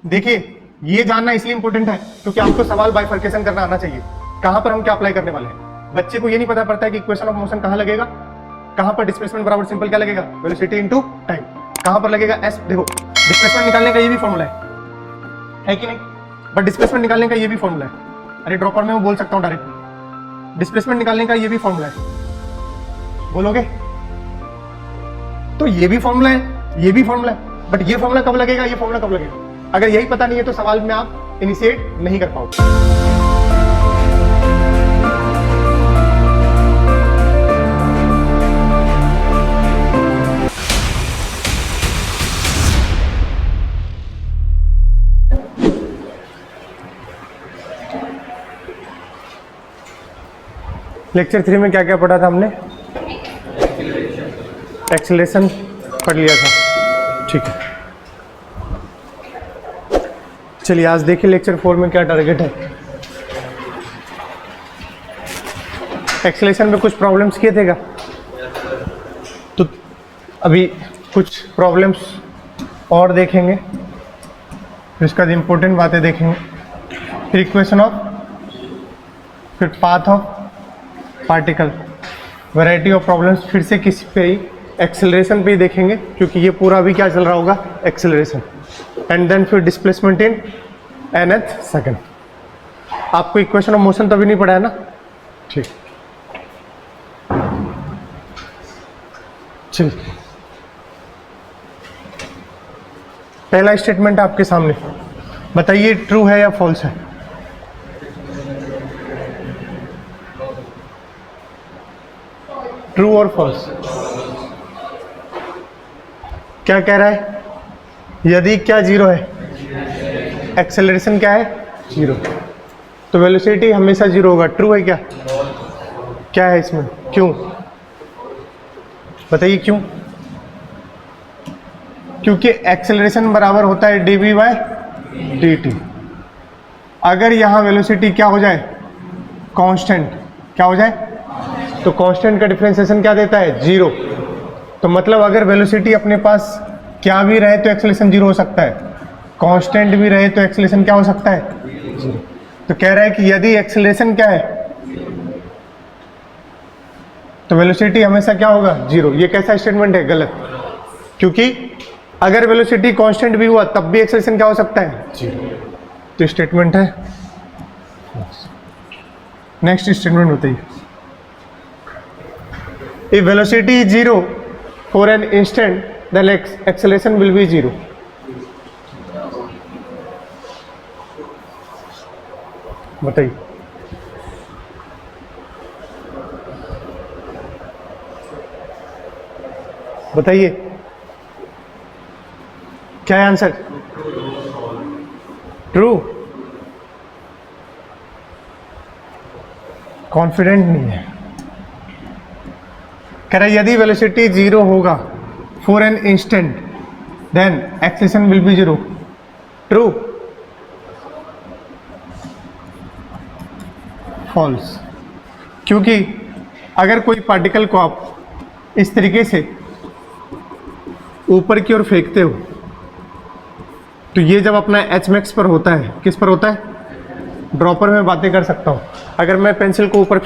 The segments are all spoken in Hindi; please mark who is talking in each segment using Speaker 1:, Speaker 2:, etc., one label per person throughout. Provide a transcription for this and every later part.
Speaker 1: देखिए ये जानना इसलिए इंपॉर्टेंट है क्योंकि आपको सवाल बाइफर्केशन करना आना चाहिए, कहां पर हम क्या अप्लाई करने वाले हैं। बच्चे को ये नहीं पता पड़ता है कि इक्वेशन ऑफ मोशन कहां लगेगा, कहां पर डिस्प्लेसमेंट बराबर सिंपल क्या लगेगा, वेलोसिटी इनटू टाइम, कहां पर लगेगा एस। देखो डिस्प्लेसमेंट निकालने का ये भी फॉर्मूला है कि नहीं, बट डिस्प्लेसमेंट निकालने का ये भी फॉर्मूला है। अरे ड्रॉपर में मैं बोल सकता हूं डायरेक्ट, डिस्प्लेसमेंट निकालने का ये भी फॉर्मूला है, बोलोगे तो ये भी फॉर्मूला है, ये भी फॉर्मूला है, बट ये फॉर्मूला कब लगेगा, ये फॉर्मूला कब लगेगा। अगर यही पता नहीं है तो सवाल में आप इनिशिएट नहीं कर पाओगे। लेक्चर 3 में क्या क्या पढ़ा था हमने, एक्सेलरेशन पढ़ लिया था, ठीक है। चलिए आज देखिए लेक्चर 4 में क्या टारगेट है। एक्सेलरेशन में कुछ प्रॉब्लम्स किए थे क्या, तो अभी कुछ प्रॉब्लम्स और देखेंगे, इसका इंपॉर्टेंट बातें देखेंगे, फिर इक्वेशन ऑफ, फिर path of particle, variety of problems फिर से किसी पे ही एक्सेलरेशन पे ही देखेंगे क्योंकि ये पूरा अभी क्या चल रहा होगा, एक्सेलरेशन। एंड देन फिर डिस्प्लेसमेंट इन nth सेकंड। आपको इक्वेशन ऑफ मोशन तो अभी नहीं पढ़ा है ना, ठीक। चलिए पहला स्टेटमेंट आपके सामने, बताइए ट्रू है या फॉल्स है। ट्रू और फॉल्स क्या कह रहा है, यदि क्या जीरो है, एक्सेलरेशन क्या है जीरो, तो वेलोसिटी हमेशा जीरो होगा। ट्रू है क्या, क्या है इसमें, क्यों बताइए क्यों। क्योंकि एक्सेलरेशन बराबर होता है D V by D T. अगर यहां वेलोसिटी क्या हो जाए, कांस्टेंट, क्या हो जाए, तो कांस्टेंट का डिफरेंशिएशन क्या देता है, जीरो। तो मतलब अगर वेलोसिटी अपने पास क्या भी रहे तो एक्सेलरेशन जीरो हो सकता है, कांस्टेंट भी रहे तो एक्सेलरेशन क्या हो सकता है, जीरो। तो कह रहा है कि यदि एक्सेलरेशन क्या है तो वेलोसिटी हमेशा क्या होगा, जीरो। ये कैसा स्टेटमेंट है, गलत, क्योंकि अगर वेलोसिटी कांस्टेंट भी हुआ तब भी एक्सेलरेशन क्या हो सकता है, जीरो। तो स्टेटमेंट है। नेक्स्ट स्टेटमेंट बताइए, if velocity is zero for an instant then acceleration will be zero। बताइए, बताइए क्या है आंसर, ट्रू। कॉन्फिडेंट नहीं है, कह रहा है यदि वेलोसिटी जीरो होगा for an instant then acceleration will be zero। true, false। क्योंकि अगर कोई पार्टिकल को आप इस तरीके से ऊपर की ओर फेंकते हो तो ये जब अपना एच मैक्स पर होता है, किस पर होता है, ड्रॉपर में बातें कर सकता हूं। अगर मैं पेंसिल को ऊपर,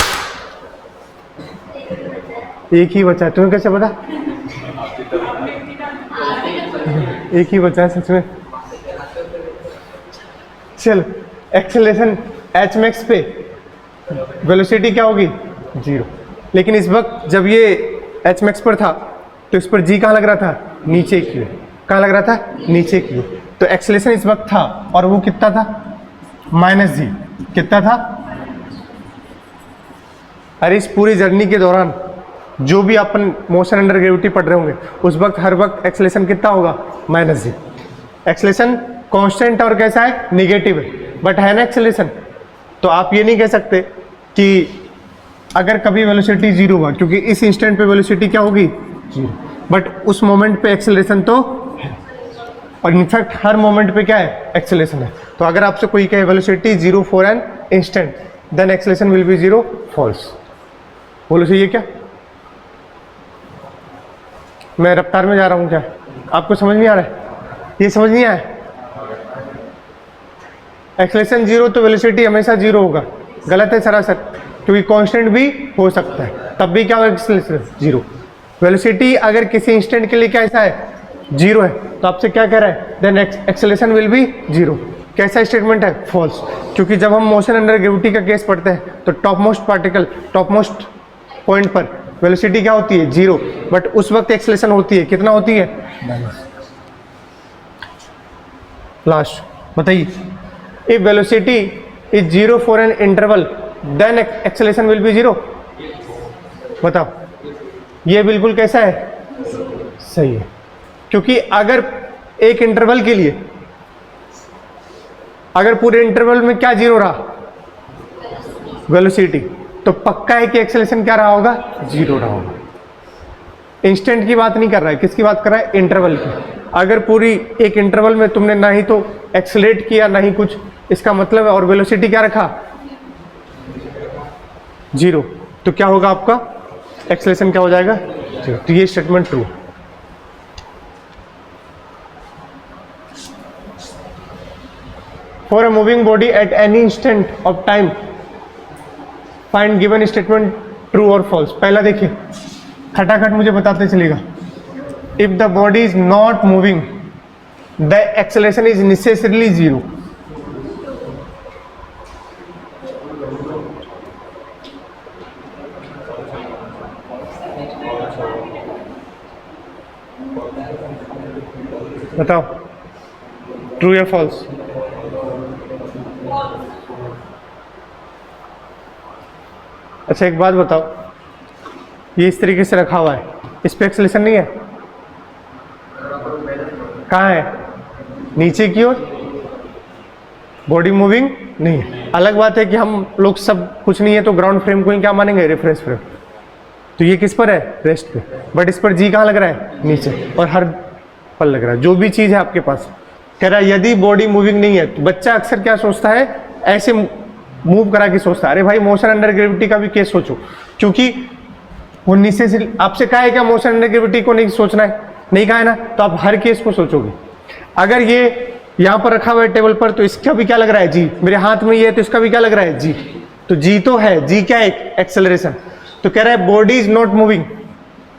Speaker 1: एक ही बचा है, तुम्हें कैसे पता, एक ही बचा है सच में। चल एक्सेलरेशन एच मैक्स पे वेलोसिटी क्या होगी, जीरो। लेकिन इस वक्त जब ये एच मैक्स पर था तो इस पर जी कहाँ लग रहा था, नीचे की ओर। कहाँ लग रहा था, नीचे की ओर। तो एक्सेलरेशन इस वक्त था और वो कितना था, माइनस जी। कितना था, अरे इस पूरी जर्नी के दौरान जो भी अपन मोशन अंडर ग्रेविटी पढ़ रहे होंगे उस वक्त हर वक्त एक्सेलरेशन कितना होगा, माइनस जी। एक्सेलरेशन कांस्टेंट और कैसा है, निगेटिव है, बट है ना एक्सेलरेशन। तो आप ये नहीं कह सकते कि अगर कभी वेलोसिटी जीरो हुआ, क्योंकि इस इंस्टेंट पे वेलोसिटी क्या होगी, जीरो, बट उस मोमेंट पे एक्सेलरेशन तो है, और इनफैक्ट हर मोमेंट पे क्या है, एक्सेलरेशन है। तो अगर आपसे कोई कहे velocity zero for an instant then acceleration will be zero, false. बोलो सही है क्या, मैं रफ्तार में जा रहा हूँ क्या, आपको समझ नहीं आ रहा है, ये समझ नहीं आया, एक्सेलरेशन जीरो तो वेलोसिटी हमेशा जीरो होगा, गलत है सरासर, क्योंकि कांस्टेंट भी हो सकता है, तब भी क्या होगा एक्सेलरेशन जीरो। वेलोसिटी अगर किसी इंस्टेंट के लिए क्या ऐसा है जीरो है, तो आपसे क्या कह रहा है, then acceleration will be zero. कैसा स्टेटमेंट है, फॉल्स, क्योंकि जब हम मोशन अंडर ग्रेविटी का केस पढ़ते हैं तो top most particle, top most point पर वेलोसिटी क्या होती है जीरो, बट उस वक्त एक्सेलरेशन होती है, कितना होती है, लास्ट बताइए, if velocity is zero for an interval then acceleration will be zero. बताओ, ये बिल्कुल कैसा है, सही है, क्योंकि अगर एक इंटरवल के लिए, अगर पूरे इंटरवल में क्या जीरो रहा, वेलोसिटी, तो पक्का है कि एक्सेलरेशन क्या रहा होगा, जीरो रहा होगा। इंस्टेंट की बात नहीं कर रहा है, किसकी बात कर रहा है, इंटरवल की। अगर पूरी एक इंटरवल में तुमने ना ही तो एक्सेलरेट किया ना ही कुछ, इसका मतलब है, और वेलोसिटी क्या रखा, जीरो, तो क्या होगा आपका एक्सेलरेशन क्या हो जाएगा, जीरो। तो ये statement true. For a moving body at any instant of time find given statement true और फॉल्स। पहला देखिए, खटाखट मुझे बताते चलेगा, if the body is not moving the acceleration is necessarily zero. बताओ ट्रू या फॉल्स। अच्छा एक बात बताओ, ये इस तरीके से रखा हुआ है, इस पे एक्सेलरेशन नहीं है, कहाँ है, नीचे की ओर, बॉडी मूविंग नहीं है। अलग बात है कि हम लोग सब कुछ नहीं है तो ग्राउंड फ्रेम को ही क्या मानेंगे, रेफरेंस फ्रेम, तो ये किस पर है, रेस्ट पे, बट इस पर जी कहाँ लग रहा है, नीचे, और हर पल लग रहा है, जो भी चीज़ है आपके पास। कह रहा है यदि बॉडी मूविंग नहीं है, तो बच्चा अक्सर क्या सोचता है, ऐसे मूव करा के सोचता है, अरे भाई मोशन अंडर ग्रेविटी का भी केस सोचो, क्योंकि वो नीचे से आपसे कहा है क्या मोशन अंडर ग्रेविटी को नहीं सोचना है, नहीं कहा है ना, तो आप हर केस को सोचोगे। अगर ये यहाँ पर रखा हुआ है टेबल पर, तो इसका भी क्या लग रहा है, जी, मेरे हाथ में ये है तो इसका भी क्या लग रहा है, जी, तो जी तो है, जी क्या है, एक्सेलरेशन। तो कह रहा है बॉडी इज नॉट मूविंग,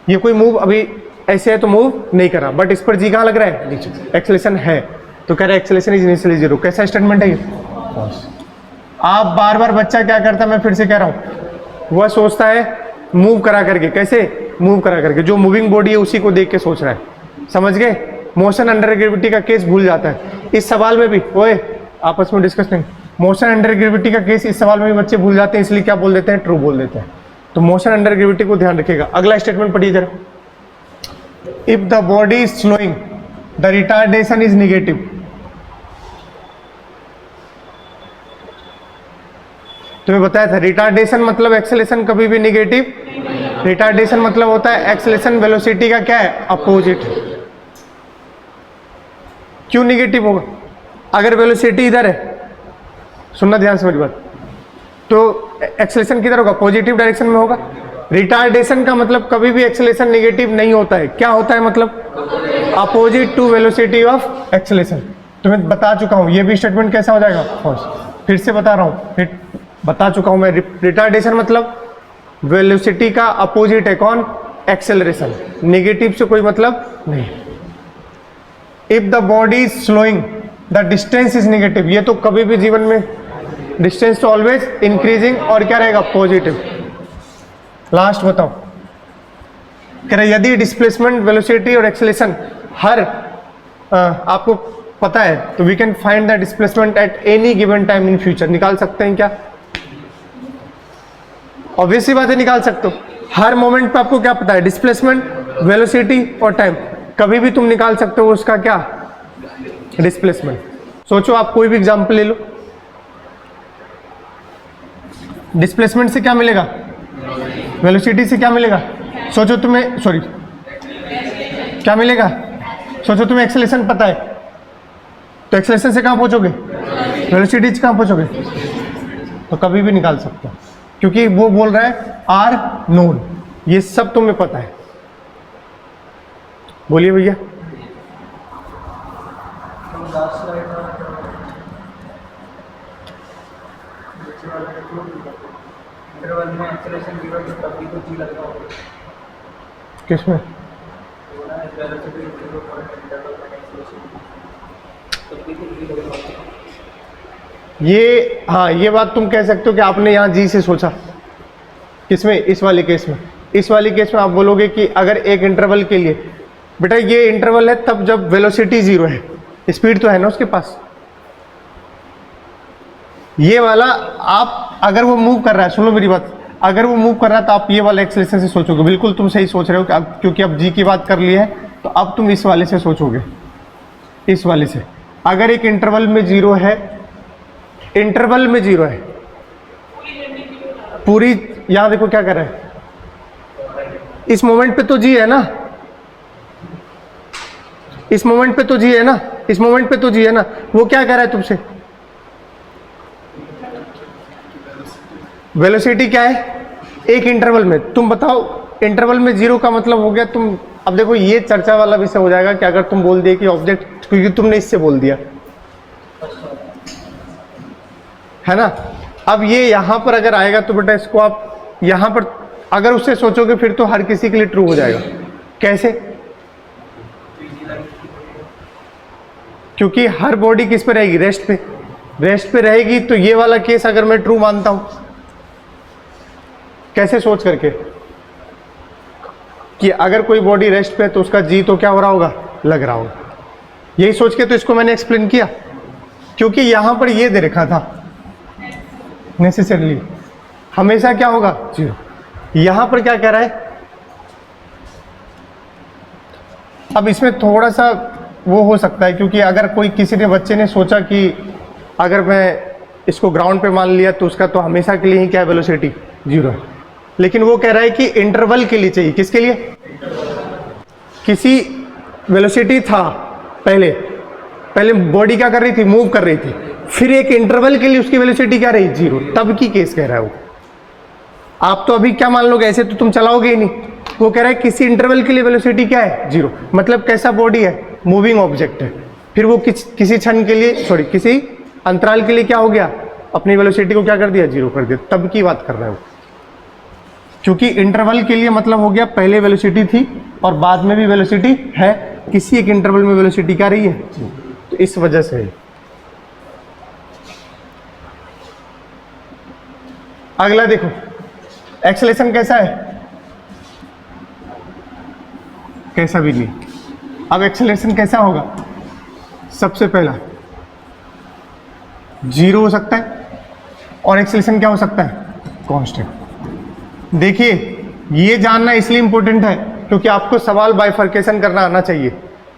Speaker 1: ये कोई मूव अभी ऐसे है तो मूव नहीं कर रहा, बट इस पर जी कहाँ लग रहा है, नीचे, एक्सेलरेशन है, तो कह रहा है एक्सेलरेशन इज इनिशियली जीरो। कैसा स्टेटमेंट है ये, आप बार बार बच्चा क्या करता है, मैं फिर से कह रहा हूं, वह सोचता है मूव करा करके, कैसे मूव करा करके, जो मूविंग बॉडी है उसी को देख के सोच रहा है, समझ गए, मोशन अंडर ग्रेविटी का केस भूल जाता है। इस सवाल में भी ओए आपस में डिस्कस नहीं, मोशन अंडर ग्रेविटी का केस इस सवाल में भी बच्चे भूल जाते हैं, इसलिए क्या बोल देते हैं, ट्रू बोल देते हैं। तो मोशन अंडर ग्रेविटी को ध्यान रखिएगा। अगला स्टेटमेंट पढ़िए जरा, if the body is slowing the retardation is negative. तुम्हें बताया था रिटार्डेशन मतलब एक्सेलरेशन कभी भी निगेटिव, रिटार्डेशन मतलब होता है एक्सेलरेशन वेलोसिटी का क्या है, अपोजिट। क्यों निगेटिव होगा, अगर वेलोसिटी इधर है, सुनना ध्यान से मेरी बात, तो एक्सेलरेशन किधर होगा, पॉजिटिव डायरेक्शन में होगा। रिटार्डेशन का मतलब कभी भी एक्सेलरेशन निगेटिव नहीं होता है, क्या होता है मतलब, opposite to velocity of acceleration. तुम्हें बता चुका हूं, ये भी स्टेटमेंट कैसा हो जाएगा, फॉल्स। फिर से बता रहा हूं, फिर बता चुका हूं मैं, रिटार्डेशन मतलब वेलोसिटी का अपोजिट है कौन, एक्सेलरेशन, नेगेटिव से कोई मतलब नहीं। If the body is slowing the distance is negative, ये तो कभी भी जीवन में डिस्टेंस तो ऑलवेज इंक्रीजिंग और क्या रहेगा, पॉजिटिव। लास्ट बताओ, कह रहे यदि डिस्प्लेसमेंट, वेलोसिटी और एक्सेलरेशन हर आपको पता है, तो we can find the displacement at any given time in future. निकाल सकते हैं क्या, ऑब्वियस सी बात है, निकाल सकते हो। हर मोमेंट पे आपको क्या पता है, डिस्प्लेसमेंट, वेलोसिटी और टाइम, कभी भी तुम निकाल सकते हो उसका क्या, डिस्प्लेसमेंट। सोचो आप कोई भी एग्जांपल ले लो, डिस्प्लेसमेंट से क्या मिलेगा, वेलोसिटी से क्या मिलेगा, सोचो तुम्हें, सॉरी क्या मिलेगा, सोचो तुम्हें एक्सेलरेशन पता है, तो एक्सेलरेशन से कहाँ पहुंचोगे, वेलोसिटी से कहाँ पहुंचोगे, तो कभी भी निकाल सकते हो, क्योंकि वो बोल रहा है आर नोन, ये सब तुम्हें पता है। बोलिए भैया,
Speaker 2: इंटरवल में एक्सेलरेशन जीरो तो तब भी तो जी लगता होगा।
Speaker 1: किसमें?
Speaker 2: वेलोसिटी जीरो पर इंटरवल में एक्सेलरेशन तब भी तो जी लगता होगा।
Speaker 1: ये हाँ, ये बात तुम कह सकते हो कि आपने यहाँ जी से सोचा। किसमें? इस वाले केस में। इस वाले केस में आप बोलोगे कि अगर एक इंटरवल के लिए, बेटा ये इंटरवल है तब जब वेलोसिटी जीरो है, स्पीड तो है ना उसके पास। ये वाला आप अगर वो मूव कर रहा है, सुनो मेरी बात, अगर वो मूव कर रहा है तो आप ये वाला एक्सेलरेशन से सोचोगे। बिल्कुल तुम सही सोच रहे हो कि अब क्योंकि अब जी की बात कर ली है तो अब तुम इस वाले से सोचोगे, इस वाले से। अगर एक इंटरवल में जीरो है, इंटरवल में जीरो है पूरी, यहां देखो क्या कर रहा है, इस मोमेंट पे तो जी है ना, इस मोमेंट पे तो जी है ना, इस मोमेंट पे तो जी है ना। वो क्या कह रहा है तुमसे? वेलोसिटी क्या है एक इंटरवल में? तुम बताओ, इंटरवल में जीरो का मतलब हो गया तुम, अब देखो ये चर्चा वाला विषय हो जाएगा कि अगर तुम बोल दिए कि ऑब्जेक्ट, क्योंकि तुमने इससे बोल दिया है ना। अब ये यहां पर अगर आएगा तो बेटा इसको आप यहां पर अगर उससे सोचोगे फिर तो हर किसी के लिए ट्रू हो जाएगा। कैसे? क्योंकि हर बॉडी किस पे रहेगी? रेस्ट पे। रेस्ट पे रहेगी तो ये वाला केस अगर मैं ट्रू मानता हूं, कैसे सोच करके कि अगर कोई बॉडी रेस्ट पे है तो उसका जी तो क्या हो रहा होगा? लग रहा होगा। यही सोच के तो इसको मैंने एक्सप्लेन किया, क्योंकि यहां पर ये दे रखा था नेसेसरली हमेशा क्या होगा? जीरो। यहां पर क्या कह रहा है? अब इसमें थोड़ा सा वो हो सकता है, क्योंकि अगर कोई किसी ने बच्चे ने सोचा कि अगर मैं इसको ग्राउंड पे मान लिया तो उसका तो हमेशा के लिए ही क्या वेलोसिटी? जीरो है। लेकिन वो कह रहा है कि इंटरवल के लिए चाहिए। किसके लिए? किसी वेलोसिटी था पहले, पहले बॉडी क्या कर रही थी? मूव कर रही थी। फिर एक इंटरवल के लिए उसकी वेलोसिटी क्या रही? जीरो। तब की केस कह रहा है वो। आप तो अभी क्या मान लोगे? ऐसे तो तुम चलाओगे ही नहीं। वो कह रहा है किसी इंटरवल के लिए वेलोसिटी क्या है? जीरो। मतलब कैसा बॉडी है? मूविंग ऑब्जेक्ट है। फिर वो किसी क्षण के लिए, सॉरी किसी अंतराल के लिए क्या हो गया? अपनी वेलोसिटी को क्या कर दिया? जीरो कर दिया। तब की बात कर रहा है वो, क्योंकि इंटरवल के लिए मतलब हो गया पहले वेलोसिटी थी और बाद में भी वेलोसिटी है, किसी एक इंटरवल में वेलोसिटी क्या रही है? तो इस वजह से। अगला देखो, एक्सेलरेशन कैसा है? कैसा भी नहीं। अब एक्सेलरेशन कैसा होगा? सबसे पहला जीरो हो सकता है और एक्सेलरेशन क्या हो सकता है? कांस्टेंट। देखिए ये जानना इसलिए इंपॉर्टेंट है क्योंकि आपको सवाल बाइफर्केशन करना आना चाहिए।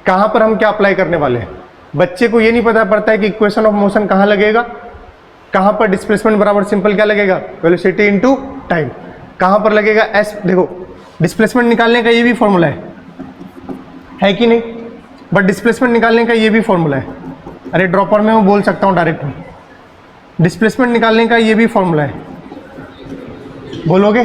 Speaker 1: कहां पर हम क्या अप्लाई करने वाले हैं। बच्चे को ये नहीं पता पड़ता है कि इक्वेशन ऑफ मोशन कहां लगेगा, कहां पर डिस्प्लेसमेंट बराबर सिंपल क्या लगेगा? Velocity into time. कहां पर लगेगा? एस। देखो डिस्प्लेसमेंट निकालने का ये भी फॉर्मूला है कि नहीं? बट डिस्प्लेसमेंट निकालने का ये भी फॉर्मूला है। अरे ड्रॉपर में मैं बोल सकता हूं डायरेक्ट में, डिस्प्लेसमेंट निकालने का ये भी फॉर्मूला है। बोलोगे?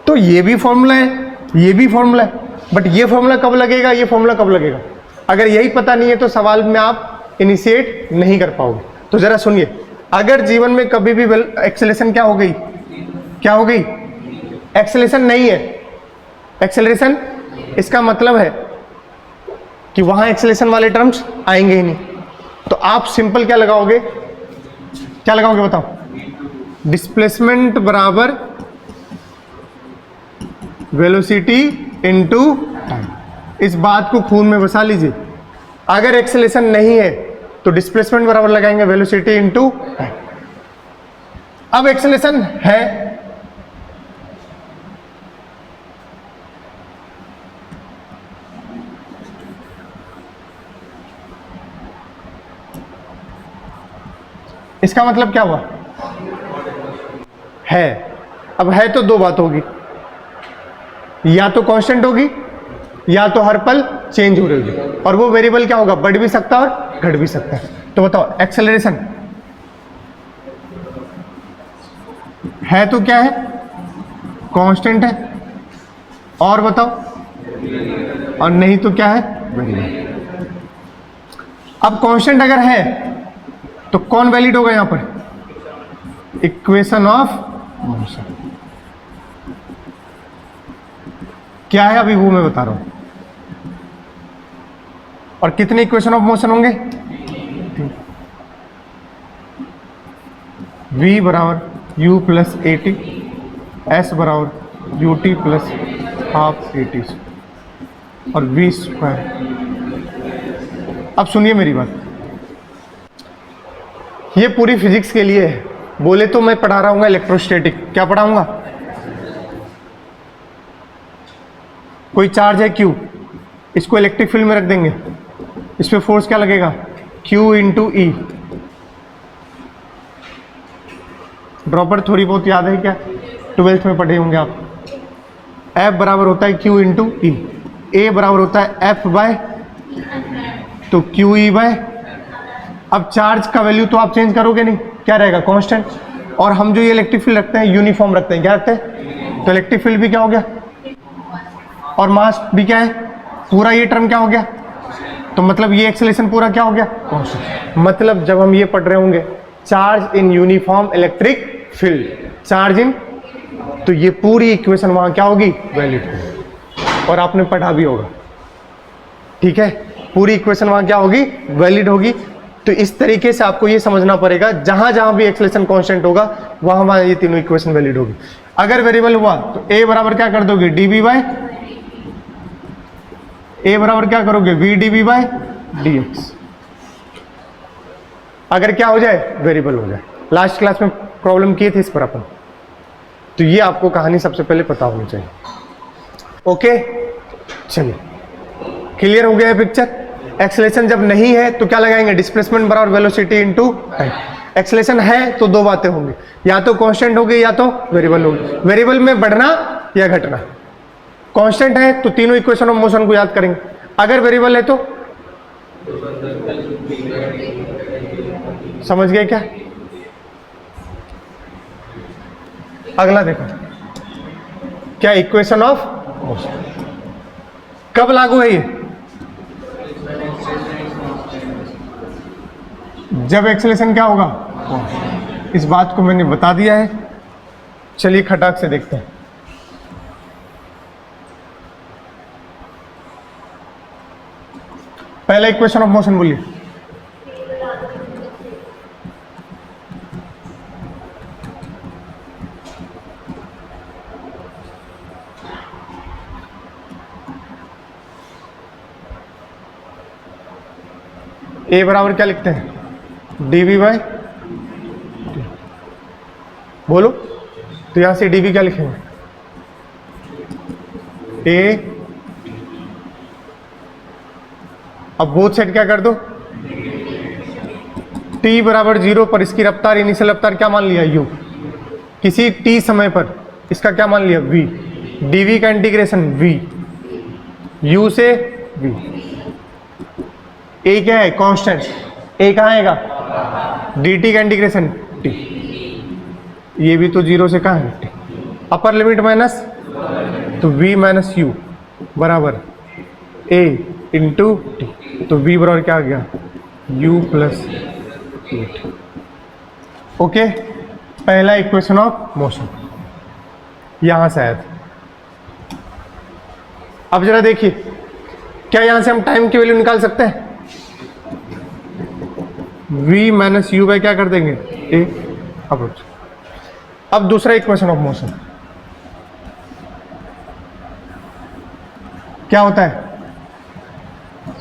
Speaker 1: तो ये भी फॉर्मूला है, ये भी फॉर्मूला है, बट ये फॉर्मूला कब लगेगा, ये फॉर्मूला कब लगेगा? अगर यही पता नहीं है तो सवाल में आप इनिशिएट नहीं कर पाओगे। तो जरा सुनिए, अगर जीवन में कभी भी एक्सेलरेशन क्या हो गई? क्या हो गई? एक्सेलरेशन नहीं है। एक्सेलरेशन इसका मतलब है कि वहां एक्सेलरेशन वाले टर्म्स आएंगे ही नहीं। तो आप सिंपल क्या लगाओगे? क्या लगाओगे बताओ? डिस्प्लेसमेंट बराबर वेलोसिटी इनटू टाइम। इस बात को खून में बसा लीजिए। अगर एक्सेलरेशन नहीं है तो डिस्प्लेसमेंट बराबर लगाएंगे वेलोसिटी इनटू टाइम। अब एक्सेलरेशन है, इसका मतलब क्या हुआ? है। अब है तो दो बात होगी, या तो कांस्टेंट होगी या तो हर पल चेंज हो रही होगी, और वो वेरिएबल क्या होगा? बढ़ भी सकता है और घट भी सकता है। तो बताओ एक्सेलरेशन है तो क्या है? कांस्टेंट है। और बताओ, और नहीं तो क्या है? वेरिएबल। अब कांस्टेंट अगर है तो कौन वैलिड होगा यहां पर? इक्वेशन ऑफ मोशन क्या है अभी वो मैं बता रहा हूं। और कितने इक्वेशन ऑफ मोशन होंगे? v बराबर u plus a t, s बराबर U T plus half a t और v स्क्वायर। अब सुनिए मेरी बात, ये पूरी फिजिक्स के लिए है। बोले तो मैं पढ़ा रहा हूँ इलेक्ट्रोस्टैटिक, क्या पढ़ाऊंगा? कोई चार्ज है Q, इसको इलेक्ट्रिक फील्ड में रख देंगे, इस पे फोर्स क्या लगेगा? Q इंटू ई। ड्रॉपर थोड़ी बहुत याद है क्या? 12th में पढ़े होंगे आप। F बराबर होता है Q इंटू ई, A बराबर होता है F बाय तो क्यू ई बाय। अब चार्ज का वैल्यू तो आप चेंज करोगे नहीं, क्या रहेगा? कांस्टेंट। और हम जो ये इलेक्ट्रिक फील्ड रखते हैं यूनिफॉर्म रखते हैं, क्या रखते हैं? तो इलेक्ट्रिक फील्ड भी क्या हो गया और मास भी क्या है, पूरा ये टर्म क्या हो गया? तो मतलब ये एक्सेलरेशन पूरा क्या हो गया? कांस्टेंट। मतलब जब हम ये पढ़ रहे होंगे charge in uniform electric field, charge in, तो ये पूरी इक्वेशन वहां क्या होगी? वैलिड होगी। और आपने पढ़ा भी होगा, ठीक है? पूरी इक्वेशन वहां क्या होगी? वैलिड होगी। तो इस तरीके से आपको ये समझना पड़ेगा, जहां जहां भी एक्सेलरेशन कांस्टेंट होगा वहां वहां ये तीनों इक्वेशन वैलिड होगी। अगर वेरिएबल हुआ तो a बराबर क्या कर दोगे? dv बाय, a बराबर क्या करोगे? v dv by dx। अगर क्या हो जाए? वेरिएबल हो जाए। लास्ट क्लास में प्रॉब्लम की थी इस पर अपन, तो ये आपको कहानी सबसे पहले पता होनी चाहिए। ओके, चलिए, क्लियर हो गया है पिक्चर? एक्सेलरेशन जब नहीं है तो क्या लगाएंगे? डिस्प्लेसमेंट बराबर वेलोसिटी इनटू टाइम। एक्सेलरेशन है तो दो बातें होंगी, या तो कांस्टेंट होगी या तो वेरिएबल होगी। वेरिएबल में बढ़ना या घटना। कांस्टेंट है तो तीनों इक्वेशन ऑफ मोशन को याद करेंगे, अगर वेरिएबल है तो समझ गए क्या? अगला देखो, क्या इक्वेशन ऑफ मोशन कब लागू है? ये जब एक्सेलरेशन क्या होगा? इस बात को मैंने बता दिया है। चलिए खटाक से देखते हैं। पहला इक्वेशन ऑफ मोशन बोलिए। ए बराबर क्या लिखते हैं? dv बाय, बोलो तो यहां से dv क्या लिखेंगे? a, अब बोथ साइड क्या कर दो? t बराबर 0 पर इसकी रफ्तार, इनिशियल रफ्तार क्या मान लिया? u। किसी t समय पर इसका क्या मान लिया? v। dv का इंटीग्रेशन v, u से v। a क्या है? कांस्टेंट। a कहाँ आएगा? dt का इंटीग्रेशन t। ये भी तो 0 से कहाँ है? t। अपर लिमिट माइनस, तो v माइनस u बराबर a इंटू टी। तो v बराबर क्या आ गया? u plus T. ओके, पहला इक्वेशन ऑफ मोशन यहां से आया था। अब जरा देखिए, क्या यहां से हम टाइम की वैल्यू निकाल सकते हैं? v माइनस यू बाय क्या कर देंगे? a approach. अब दूसरा इक्वेशन ऑफ मोशन क्या होता है?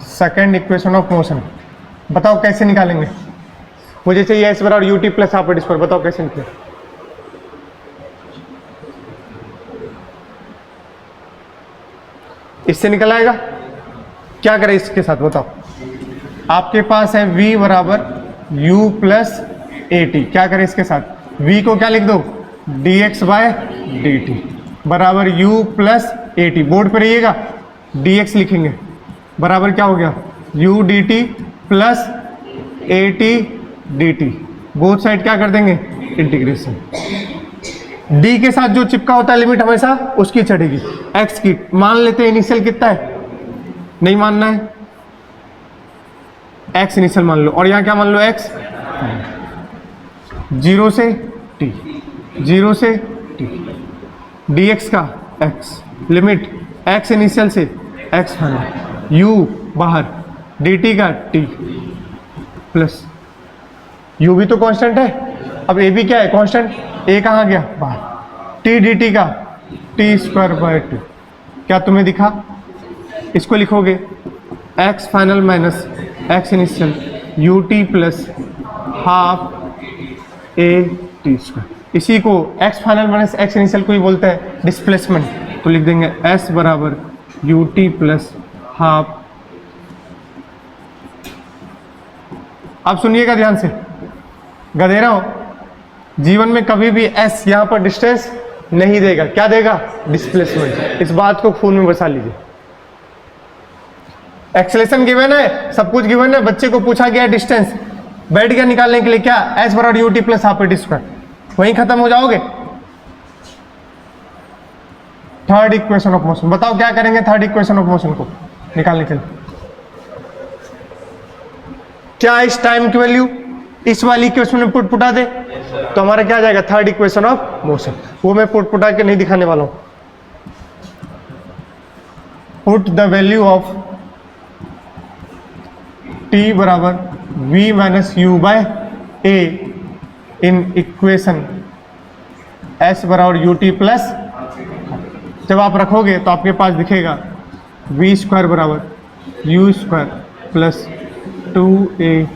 Speaker 1: Second equation of motion. बताओ कैसे निकालेंगे? मुझे चाहिए एस बराबर U T plus half at square. बताओ कैसे निकले? इससे निकल आएगा। क्या करें इसके साथ बताओ? आपके पास है v बराबर u प्लस ए टी। क्या करें इसके साथ? v को क्या लिख दो? dx बाय dt बराबर u plus a T. Board पर रहिएगा, dx लिखेंगे बराबर क्या हो गया? u dt plus a T D T. Both side क्या कर देंगे? इंटीग्रेशन। d के साथ जो चिपका होता है लिमिट हमेशा उसकी चढ़ेगी, x की। मान लेते हैं इनिशियल कितना है? नहीं मानना है, x इनिशियल मान लो। और यहाँ क्या मान लो? x 0 से टी, 0 से टी, dx का x, लिमिट x इनिशियल से x फाइनल, u बाहर, dt का t प्लस u भी तो कांस्टेंट है, अब a भी क्या है कांस्टेंट, a कहाँ गया बाहर, t dt का t स्क्वायर बाय 2, क्या तुम्हें दिखा, इसको लिखोगे x final minus x initial u t plus half a t square, इसी को x final minus x initial को ही बोलते हैं डिस्प्लेसमेंट, तो लिख देंगे s बराबर u t प्लस हाफ। अब सुनिएगा ध्यान से, गधेरा हो, जीवन में कभी भी s यहाँ पर डिस्टेंस नहीं देगा, क्या देगा, डिस्प्लेसमेंट, इस बात को खून में बसा लीजिए। एक्सेलेरेशन गिवन है, सब कुछ गिवन है, बच्चे को पूछा गया डिस्टेंस, बैठ गया निकालने के लिए, क्या s बराबर u t plus half a t square, वहीं खत्म हो जाओगे। थर्ड इक्वेशन ऑफ मोशन, बताओ क्या करेंगे थर्ड इक्वेशन ऑफ मोशन को निकालने के लिए, क्या इस टाइम की वैल्यू इस वाली इक्वेशन में पुटा दे तो हमारा क्या आ जाएगा थर्ड इक्वेशन ऑफ मोशन, वो मैं पुटा के नहीं दिखाने वाला हूं। Put the value of t बराबर v minus u by a in equation s बराबर u t प्लस, जब आप रखोगे तो आपके पास दिखेगा v स्क्वायर बराबर u स्क्वायर प्लस 2a,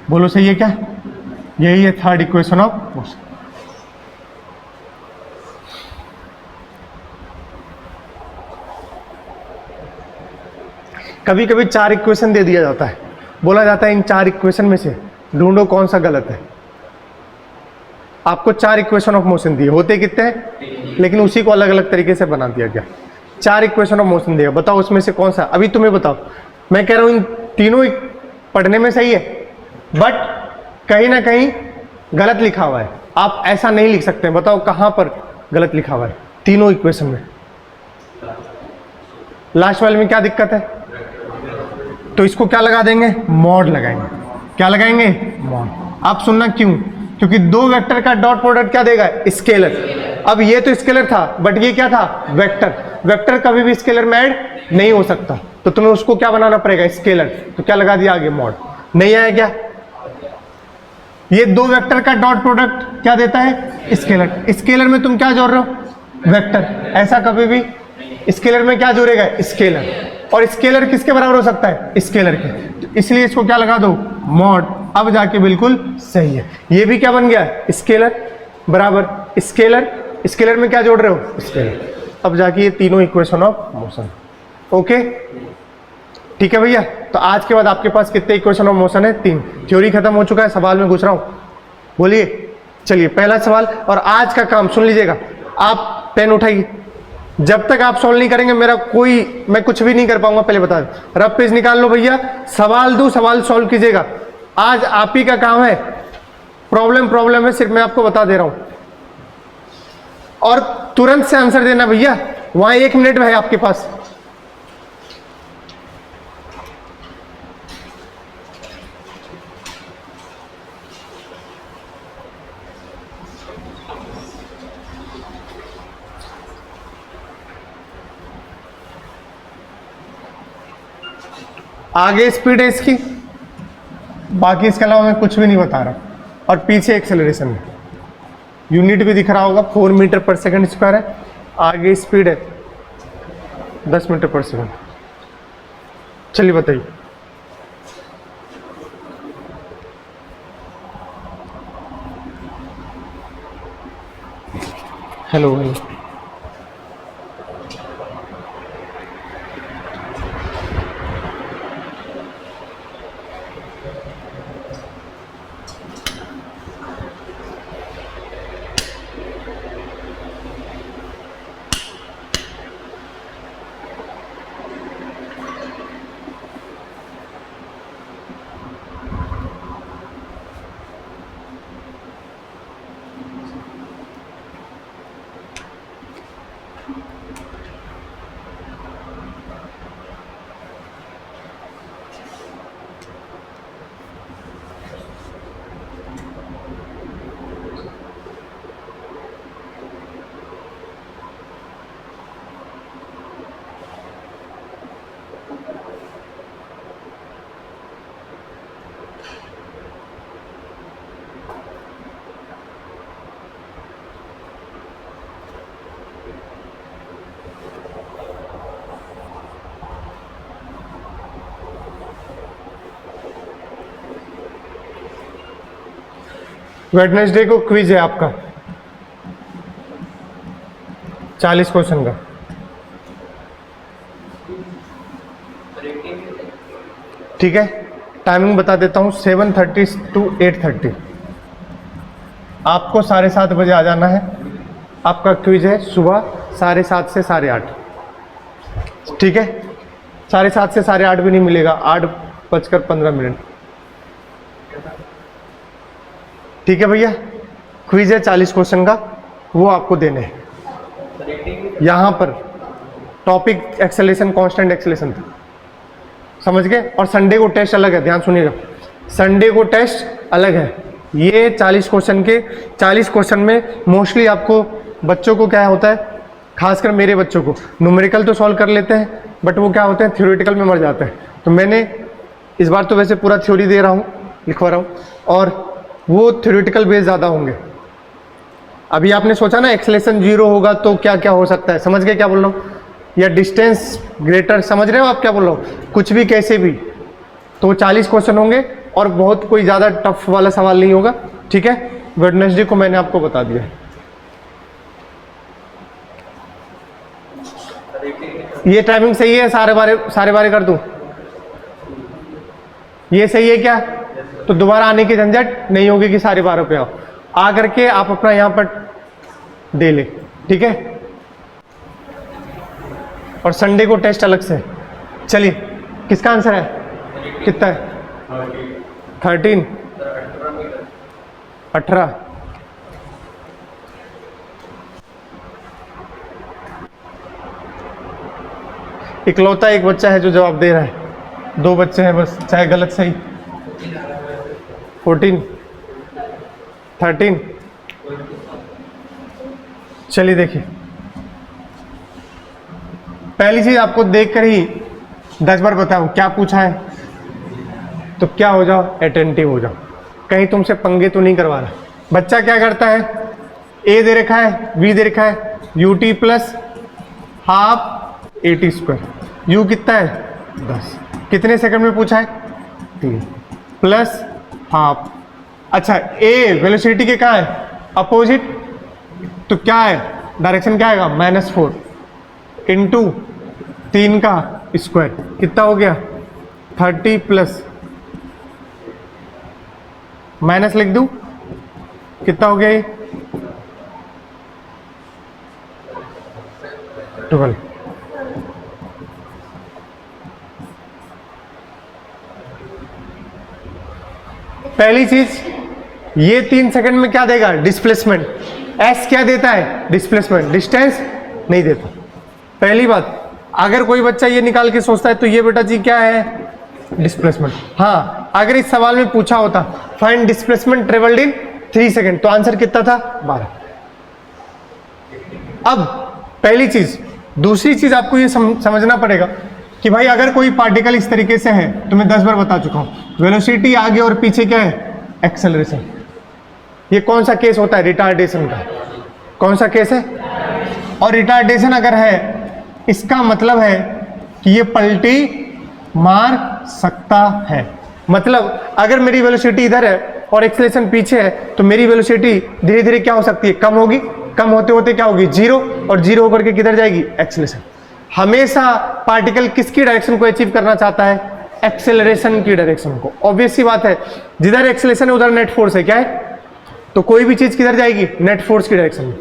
Speaker 1: बोलो सही है क्या, यही है थर्ड इक्वेशन ऑफ मोशन। कभी कभी 4 इक्वेशन दे दिया जाता है, बोला जाता है इन 4 इक्वेशन में से ढूंढो कौन सा गलत है। आपको 4 इक्वेशन ऑफ मोशन दिए, होते कितने हैं, लेकिन उसी को अलग अलग तरीके से बना दिया गया। 4 इक्वेशन ऑफ मोशन दिया, बताओ उसमें से कौन सा, अभी तुम्हें बताओ, मैं कह रहा हूं इन तीनों पढ़ने में सही है, बट कहीं ना कहीं गलत लिखा हुआ है, आप ऐसा नहीं लिख सकते, बताओ कहां पर गलत लिखा हुआ है तीनों इक्वेशन में, लास्ट वाले में क्या दिक्कत है, तो इसको क्या लगा देंगे, मॉड लगाएंगे, क्या लगाएंगे, मॉड। आप सुनना क्यों, क्योंकि दो वेक्टर का डॉट प्रोडक्ट क्या देगा, स्केलर। अब ये तो स्केलर था, बट ये क्या था, वेक्टर। वेक्टर कभी भी स्केलर में ऐड नहीं हो सकता, तो तुम्हें उसको क्या बनाना पड़ेगा, स्केलर, तो क्या लगा दिया आगे, मॉड। नहीं आया क्या, ये दो वेक्टर का डॉट प्रोडक्ट क्या देता है, स्केलर। स्केलर में तुम क्या जोड़ रहे हो, वेक्टर। ऐसा कभी भी स्केलर में क्या जोड़ेगा, स्केलर, और स्केलर किसके बराबर हो सकता है, स्केलर के, तो इसलिए इसको क्या लगा दो, मॉड। अब जाके बिल्कुल सही है, ये भी क्या बन गया, स्केलर बराबर स्केलर, स्केलर में क्या जोड़ रहे हो, स्केलर। अब जाके ये तीनों इक्वेशन ऑफ मोशन, ओके, ठीक है भैया। तो आज के बाद आपके पास कितने इक्वेशन ऑफ मोशन है, 3। थ्योरी खत्म हो चुका है, सवाल में घुस रहा हूं, बोलिए। चलिए पहला सवाल, और आज का काम सुन लीजिएगा, आप पेन उठाइए, जब तक आप सॉल्व नहीं करेंगे मैं कुछ भी नहीं कर पाऊंगा, पहले बता दूं। रफ पेज निकाल लो भैया, सवाल दो, सवाल सॉल्व कीजिएगा। आज आप ही का काम है, प्रॉब्लम है, सिर्फ मैं आपको बता दे रहा हूं, और तुरंत से आंसर देना भैया, वहां 1 मिनट है आपके पास। आगे स्पीड है इसकी, बाकी इसके अलावा मैं कुछ भी नहीं बता रहा, और पीछे एक्सेलरेशन है, यूनिट भी दिख रहा होगा, 4 मीटर पर सेकंड स्क्वायर है। आगे स्पीड है 10 मीटर पर सेकंड। चलिए बताइए, हेलो हेलो, वेडनेसडे को क्विज है आपका 40 क्वेश्चन का। ठीक है, टाइमिंग बता देता हूँ 7:30 to 8:30। आपको 7:30 बजे आ जाना है। आपका क्विज है सुबह 7:30 से 8:30। ठीक है, 7:30 से 8:30 भी नहीं मिलेगा, 8:15। ठीक है भैया, क्विज है 40 क्वेश्चन का, वो आपको देने हैं। यहाँ पर टॉपिक एक्सेलेरेशन, कांस्टेंट एक्सेलेरेशन था, समझ गए। और संडे को टेस्ट अलग है, ध्यान सुनिएगा, संडे को टेस्ट अलग है। ये 40 क्वेश्चन के 40 क्वेश्चन में मोस्टली आपको बच्चों को क्या होता है, खासकर मेरे बच्चों को न्यूमेरिकल तो सॉल्व कर लेते हैं, बट वो क्या होते हैं थ्योरेटिकल में मर जाते हैं। तो मैंने इस बार तो वैसे पूरा थ्योरी दे रहा हूँ, लिखवा रहा हूँ, और वो थ्योरेटिकल बेस ज़्यादा होंगे। अभी आपने सोचा ना एक्सेलेरेशन 0 होगा तो क्या क्या हो सकता है, समझ गए क्या बोल रहा हूँ, या डिस्टेंस ग्रेटर, समझ रहे हो आप क्या बोल रहा हूँ, कुछ भी कैसे भी। तो 40 क्वेश्चन होंगे और बहुत कोई ज़्यादा टफ वाला सवाल नहीं होगा। ठीक है, वेडनेसडे को मैंने आपको बता दिया है। ये टाइमिंग सही है, सारे बारे कर दूं, ये सही है क्या? तो दोबारा आने की झंझट नहीं होगी कि 12:30 पे आओ, आ करके आप अपना यहाँ पर दे ले। ठीक है, और संडे को टेस्ट अलग से। चलिए, किसका आंसर है, कितना है? 13 18। इकलौता एक बच्चा है जो जवाब दे रहा है, 2 बच्चे हैं बस, चाहे गलत सही। 14 13। चलिए देखिए, पहली चीज आपको देखकर ही 10 बार बताऊं क्या पूछा है, तो क्या हो जाओ, अटेंटिव हो जाओ, कहीं तुमसे पंगे तो नहीं करवा रहा। बच्चा क्या करता है, ए दे रखा है, बी दे रखा है, ut plus half AT², u कितना है 10, कितने सेकंड में पूछा है 3, प्लस हाफ। अच्छा, ए वेलोसिटी के कहाँ है, अपोजिट, तो क्या है डायरेक्शन, क्या आएगा -4 इंटू 3 का स्क्वायर, कितना हो गया 30 प्लस माइनस लिख दूं, कितना हो गया ये 12। पहली चीज, ये 3 सेकंड में क्या देगा, डिस्प्लेसमेंट। एस क्या देता है, डिस्प्लेसमेंट, डिस्टेंस नहीं देता। पहली बात, अगर कोई बच्चा ये निकाल के सोचता है तो ये बेटा जी क्या है, डिस्प्लेसमेंट। हाँ, अगर इस सवाल में पूछा होता find displacement travelled in 3 second, तो आंसर कितना था 12। अब पहली चीज, दूसरी चीज आपको ये समझना पड़ेगा कि भाई अगर कोई पार्टिकल इस तरीके से है, तो मैं 10 बार बता चुका हूं, वेलोसिटी आगे और पीछे क्या है, एक्सेलरेशन। ये कौन सा केस होता है, रिटार्डेशन का। कौन सा केस है, और रिटार्डेशन अगर है, इसका मतलब है कि ये पलटी मार सकता है। मतलब अगर मेरी वेलोसिटी इधर है और एक्सेलरेशन पीछे है, तो मेरी वेलोसिटी धीरे धीरे क्या हो सकती है, कम होगी, कम होते होते क्या होगी 0, और 0 होकर के किधर जाएगी, एक्सेलरेशन। हमेशा पार्टिकल किसकी डायरेक्शन को अचीव करना चाहता है, एक्सेलरेशन की डायरेक्शन को। ऑब्वियस सी बात है, जिधर एक्सेलरेशन है उधर नेट फोर्स है, क्या है, तो कोई भी चीज किधर जाएगी, नेट फोर्स की डायरेक्शन में।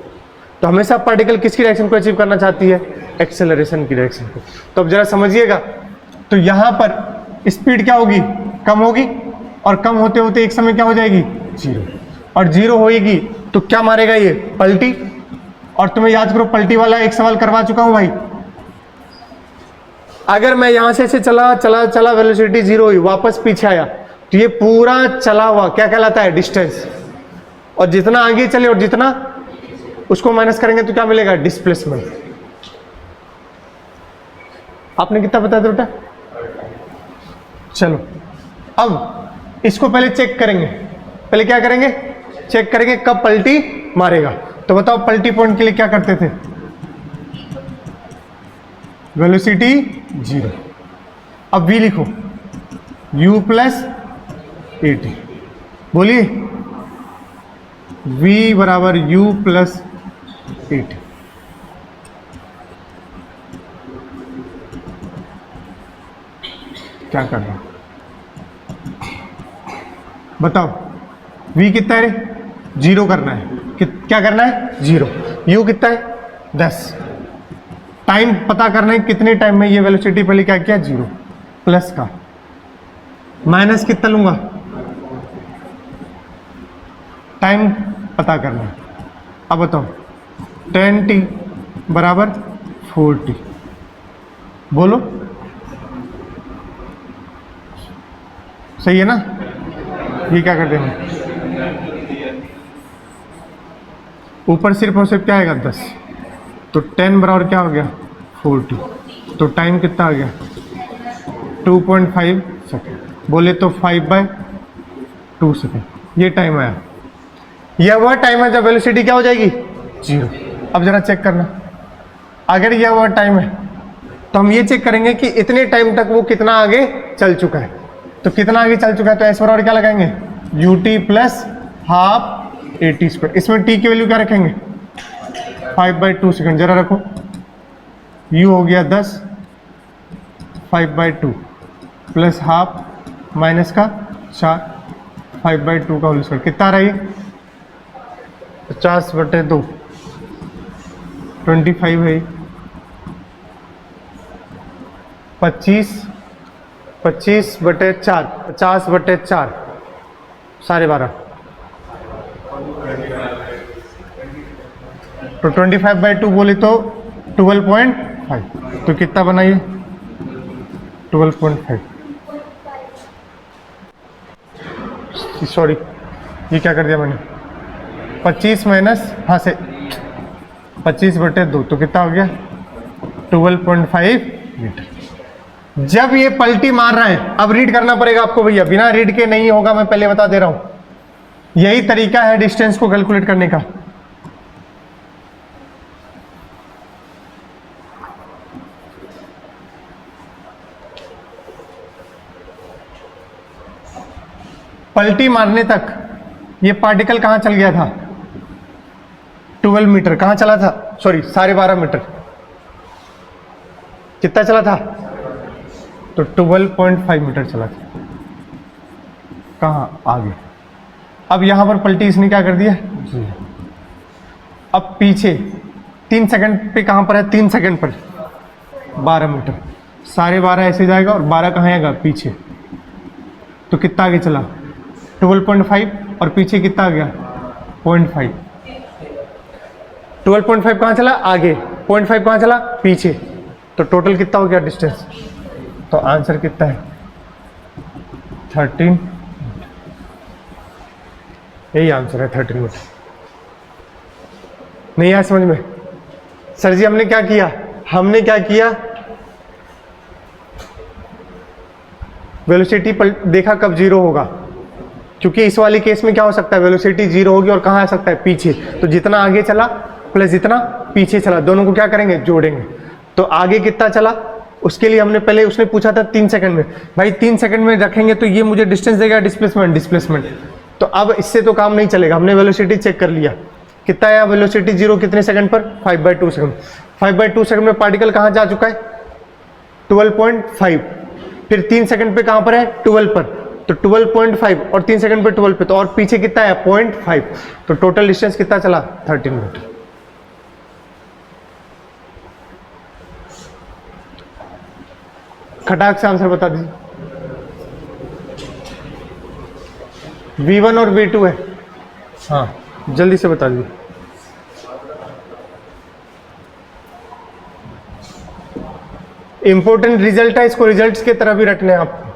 Speaker 1: तो हमेशा पार्टिकल किसकी डायरेक्शन को अचीव करना चाहती है, एक्सेलरेशन की डायरेक्शन को। तो अब जरा समझिएगा, तो यहां पर स्पीड क्या होगी, कम होगी, और कम होते होते एक समय क्या हो जाएगी 0, और 0 होएगी तो क्या मारेगा ये, पलटी। और तुम्हें याद करो, पलटी वाला एक सवाल करवा चुका हूं भाई। अगर मैं यहां से चला चला चला, वेलोसिटी 0 हुई, वापस पीछे आया, तो ये पूरा चला हुआ क्या कहलाता है, डिस्टेंस। और जितना आगे चले और जितना उसको माइनस करेंगे तो क्या मिलेगा, डिस्प्लेसमेंट। आपने कितना बताया था बेटा, चलो अब इसको पहले चेक करेंगे। पहले क्या करेंगे, चेक करेंगे कब पलटी मारेगा। तो बताओ पलटी पॉइंट के लिए क्या करते थे, वेलोसिटी 0। अब v लिखो, u प्लस AT, बोलिए v बराबर u प्लस 80। क्या कर रहा हूं बताओ, v कितना है रे? 0 करना है। क्या करना है? 0। u कितना है? 10। टाइम पता करना है कितने टाइम में ये वेलोसिटी पहले क्या किया? 0 प्लस का माइनस कितना लूंगा? टाइम पता करना है। अब बताओ 10t बराबर 4t, बोलो सही है ना? ये क्या करते हैं ऊपर सिर्फ और सिर्फ क्या आएगा? 10। तो 10 बराबर क्या हो गया? 4t। तो टाइम कितना आ गया? 2.5 सेकेंड। बोले तो 5/2 सेकेंड ये टाइम आया। यह वह टाइम है जब वेलोसिटी क्या हो जाएगी? 0। अब जरा चेक करना, अगर यह वह टाइम है तो हम ये चेक करेंगे कि इतने टाइम तक वो कितना आगे चल चुका है। तो कितना आगे चल चुका है? तो एस बराबर क्या लगाएंगे? ut plus half at square. इसमें t की वैल्यू क्या रखेंगे? 5/2 सेकेंड। जरा रखो, u हो गया 10, 5/2 प्लस हाफ माइनस का 4, 5/2 का होल स्क्वायर। कितना आ रहा है? 50/2 25 है। 25/4 50/4 12.5। तो 25/2 बोले तो 12.5। तो कितना बना ये? 12.5। सॉरी ये क्या कर दिया मैंने? 25 माइनस हाँ से 25/2 तो कितना हो गया? 12.5 मीटर। जब ये पलटी मार रहा है, अब रीड करना पड़ेगा आपको भैया, बिना रीड के नहीं होगा, मैं पहले बता दे रहा हूं। यही तरीका है डिस्टेंस को कैलकुलेट करने का। पलटी मारने तक ये पार्टिकल कहां चल गया था? 12 मीटर। कहां चला था? Sorry 12.5 metre. कितना चला था? तो 12.5 मीटर चला था। कहां? आगे। अब यहां पर पलटी इसने क्या कर दिया? जी। अब पीछे 3 सेकंड पे कहां पर है? 3 सेकंड पर 12 मीटर। 12.5 ऐसे जाएगा और 12 कहां आएगा? पीछे। तो कितना आगे चला? 12.5 और पीछे कितना आ गया? 0.5। 12.5 कहां चला? आगे। 0.5 कहां चला? पीछे। तो टोटल कितना हो गया डिस्टेंस? तो आंसर कितना है? 13। यही आंसर है 13 मीटर। नहीं आया समझ में? सर जी हमने क्या किया? वेलोसिटी देखा कब 0 होगा, क्योंकि इस वाले केस में क्या हो सकता है? वेलोसिटी 0 होगी और कहाँ आ सकता है? पीछे। तो जितना आगे चला प्लस जितना पीछे चला, दोनों को क्या करेंगे? जोड़ेंगे। तो आगे कितना चला उसके लिए हमने पहले, उसने पूछा था 3 सेकंड में। भाई 3 सेकंड में रखेंगे तो ये मुझे डिस्टेंस देगा, डिस्प्लेसमेंट। तो अब इससे तो काम नहीं चलेगा। हमने वेलोसिटी चेक कर लिया, कितना है वेलोसिटी 0 कितने सेकंड पर? 5/2 सेकंड। 5/2 सेकंड में पार्टिकल कहाँ जा चुका है? 12.5। फिर 3 सेकंड पे कहाँ पर है? 12 पर। तो 12.5 और 3 सेकंड पे 12 पे, तो और पीछे कितना है? 0.5। तो टोटल डिस्टेंस कितना चला? 13 मीटर। खटाक से आंसर बता दीजिए। V1 और V2 है। हाँ जल्दी से बता दीजिए। इंपॉर्टेंट रिजल्ट है, इसको रिजल्ट्स की तरह भी रखने हैं आपको।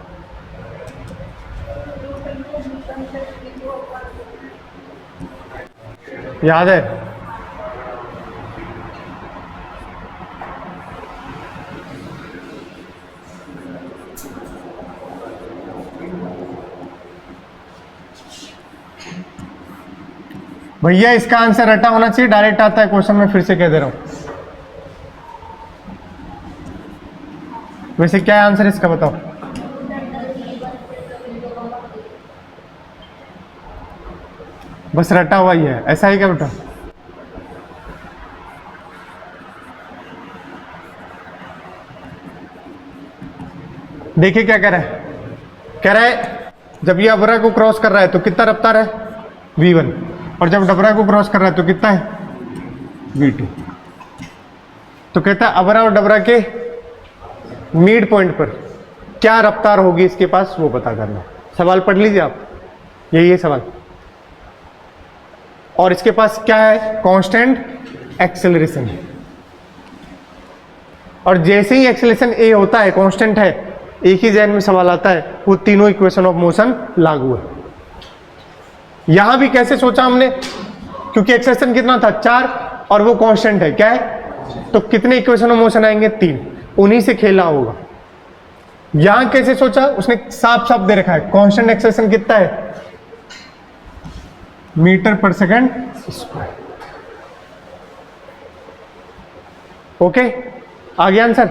Speaker 1: याद है? भैया इसका आंसर रटा होना चाहिए, डायरेक्ट आता है क्वेश्चन में, फिर से कह दे रहा हूं। वैसे क्या है आंसर इसका बताओ? बस रटा हुआ ही है, ऐसा है क्या बेटा? देखिए क्या कह रहा है, कह रहा है जब ये अबरा को क्रॉस कर रहा है तो कितना रफ्तार है v1, और जब डबरा को क्रॉस कर रहा है तो कितना है v2। तो कहता है अबरा और डबरा के मिड पॉइंट पर क्या रफ्तार होगी इसके पास वो पता करना। सवाल पढ़ लीजिए आप, यही है सवाल। और इसके पास क्या है, कांस्टेंट एक्सेलरेशन है। और जैसे ही एक्सेलरेशन ए होता है, कांस्टेंट है, एक ही जहन में सवाल आता है, वो तीनों इक्वेशन ऑफ मोशन लागू है। यहां भी कैसे सोचा हमने, क्योंकि एक्सेलरेशन कितना था 4 और वो कांस्टेंट है, क्या है, तो कितने इक्वेशन ऑफ मोशन आएंगे 3, उन्हीं से खेला होगा। यहां कैसे सोचा, उसने साफ साफ दे रखा है कांस्टेंट एक्सेलरेशन कितना है मीटर पर सेकंड स्क्वायर। ओके, आ गया आंसर।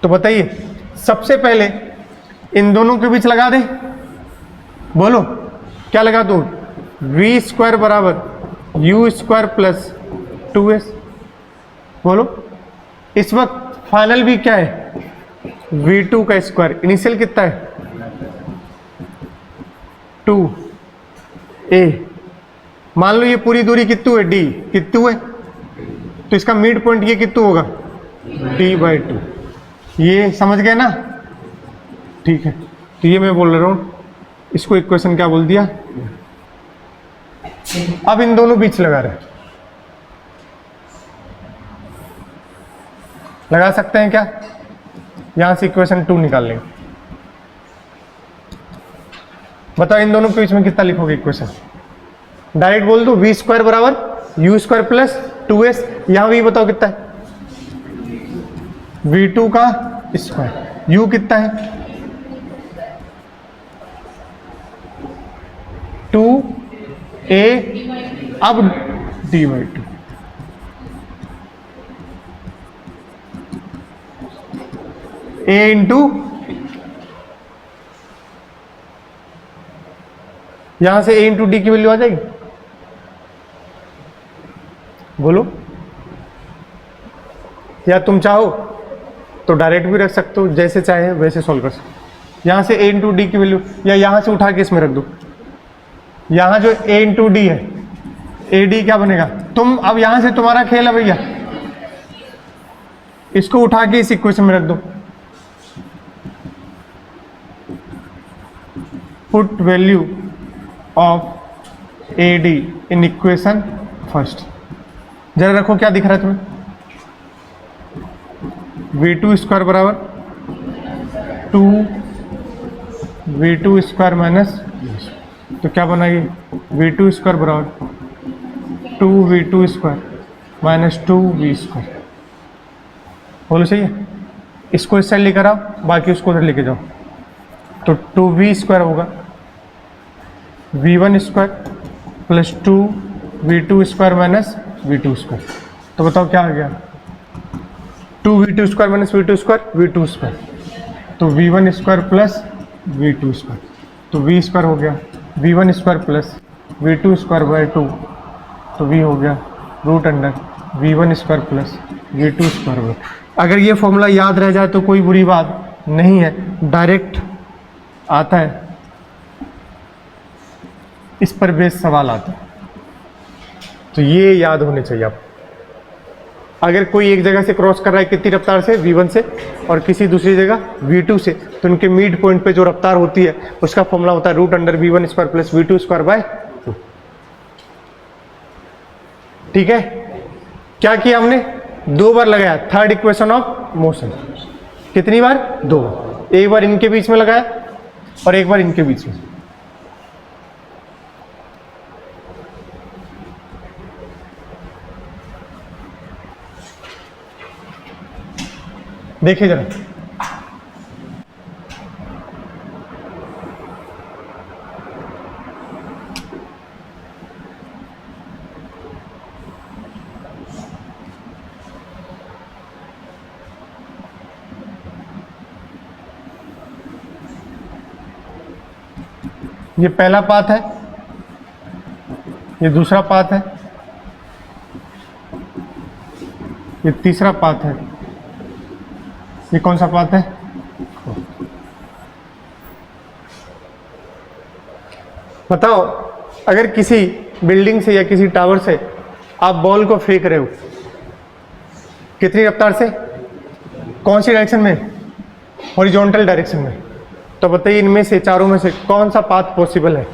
Speaker 1: तो बताइए सबसे पहले इन दोनों के बीच लगा दे, बोलो क्या लगा दो, वी स्क्वायर बराबर यू स्क्वायर प्लस 2s। बोलो इस वक्त फाइनल भी क्या है v2 का स्क्वायर, इनिशियल कितना है 2a। मान लो ये पूरी दूरी कितनी है d, कितनी है, तो इसका मिड पॉइंट ये कितना होगा d/2। ये समझ गए ना, ठीक है। तो ये मैं बोल रहा हूं, इसको इक्वेशन क्या बोल दिया। अब इन दोनों बीच लगा रहे, लगा सकते हैं क्या, यहां से इक्वेशन 2 निकाल लेंगे। बताओ इन दोनों के बीच में कितना लिखोगे इक्वेशन, डायरेक्ट बोल दो वी स्क्वायर बराबर यू स्क्वायर प्लस 2s। यहां भी बताओ कितना है v2 का स्क्वायर, u कितना है 2a, अब d/2। a इंटू, यहां से a इंटू डी की वैल्यू आ जाएगी, बोलो। या तुम चाहो तो डायरेक्ट भी रख सकते हो, जैसे चाहे वैसे सॉल्व कर सकते हो। यहां से a इंटू डी की वैल्यू, या यहां से उठा के इसमें रख दो। यहां जो a इंटू डी है, ए डी क्या बनेगा, तुम अब यहां से तुम्हारा खेल है भैया, इसको उठा के इस इक्वेशन में रख दो। Put value of A D in equation first. जरा रखो क्या दिख रहा है तुम्हें, v2 स्क्वायर बराबर 2v2 स्क्वायर माइनस, तो क्या बनाएगी v2 स्क्वायर बराबर 2v2 square minus 2v square. बोलो सही है, इसको इस साइड लेकर आओ, बाकी उसको उधर लेके जाओ। तो 2v स्क्वायर होगा v1 square plus 2v2 square minus v2 square. तो बताओ क्या आ गया, 2v2 square minus v2 square, v2 square, तो v1 square plus v2 square, तो v स्क्वायर हो गया v1 square plus v2 square by 2, तो v हो गया root under v1 square plus v2 square by. अगर ये फॉर्मूला याद रह जाए तो कोई बुरी बात नहीं है, डायरेक्ट आता है, इस पर बेस सवाल आता है, तो ये याद होने चाहिए आप। अगर कोई एक जगह से क्रॉस कर रहा है कितनी रफ्तार से, v1 से, और किसी दूसरी जगह v2 से, तो उनके मिड पॉइंट पे जो रफ्तार होती है उसका फॉर्मूला होता है root under v1 square plus v2 square by 2। ठीक है, क्या किया हमने, 2 बार लगाया थर्ड इक्वेशन ऑफ मोशन। कितनी बार, 2 बार। एक बार इनके बीच में लगाया और एक बार इनके बीच में। देखिए जरा, ये पहला पाथ है, ये दूसरा पाथ है, ये तीसरा पाथ है, ये कौन सा पाथ है? बताओ, अगर किसी बिल्डिंग से या किसी टावर से आप बॉल को फेंक रहे हो, कितनी रफ्तार से, कौन सी डायरेक्शन में? हॉरिजॉन्टल डायरेक्शन में। तो बताइए इनमें से चारों में से कौन सा पाथ पॉसिबल है?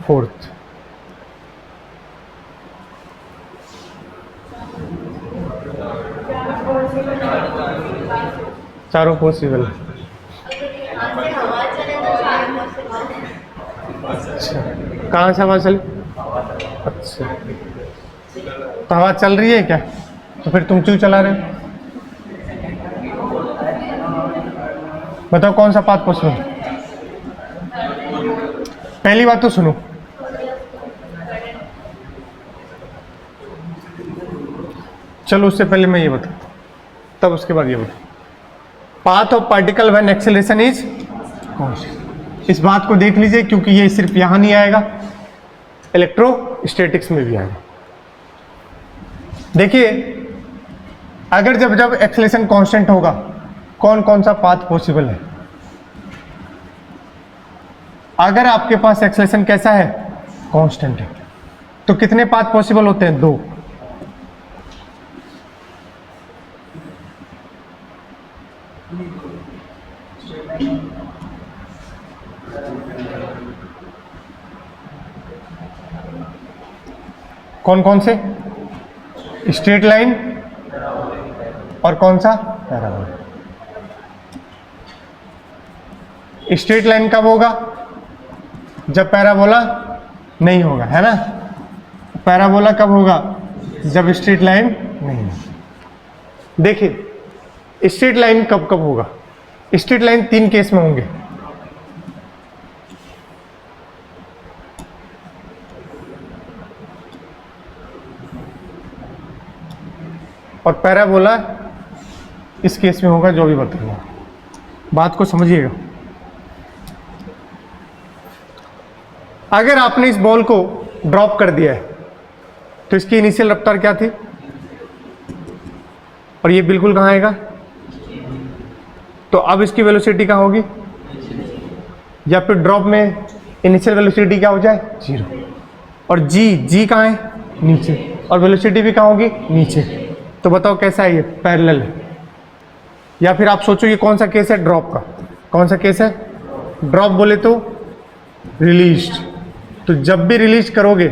Speaker 1: फोर्थ। चारों पॉसिबल है। अच्छा, कहाँ से हवा चली? अच्छा, तो हवा चल रही है क्या? तो फिर तुम क्यों चला रहे हो? बताओ कौन सा पाथ पॉसिबल? पहली बात तो सुनो, चलो उससे पहले मैं ये बताता हूं, तब उसके बाद ये बताओ। Path of particle when acceleration is constant. इस बात को देख लीजिए, क्योंकि ये सिर्फ यहां नहीं आएगा, इलेक्ट्रोस्टैटिक्स में भी आएगा। देखिए, अगर जब जब एक्सेलरेशन कांस्टेंट होगा, कौन कौन सा पाथ पॉसिबल है? अगर आपके पास एक्सेलरेशन कैसा है? कांस्टेंट है, तो कितने पाथ पॉसिबल होते हैं? 2। कौन कौन से? स्ट्रेट लाइन और कौन सा? पैराबोला। स्ट्रेट लाइन कब होगा? जब पैराबोला नहीं होगा, है ना? पैराबोला कब होगा? जब स्ट्रेट लाइन नहीं होगा। देखिए, स्ट्रेट लाइन कब कब होगा? स्ट्रेट लाइन 3 केस में होंगे। और पैराबोला इस केस में होगा, जो भी बताऊंगा। बात को समझिएगा। अगर आपने इस बॉल को ड्रॉप कर दिया है, तो इसकी इनिशियल रफ्तार क्या थी? और ये बिल्कुल कहाँ आएगा? तो अब इसकी वेलोसिटी कहाँ होगी? या फिर ड्रॉप में इनिशियल वेलोसिटी क्या हो जाए? 0। और जी कहाँ है? नीचे। और वेलोसिटी भी कहाँ होगी? नीचे। तो बताओ कैसा है ये? पैरेलल है। या फिर आप सोचो ये कौन सा केस है? ड्रॉप का। कौन सा केस है? ड्रॉप बोले तो रिलीज। तो जब भी रिलीज करोगे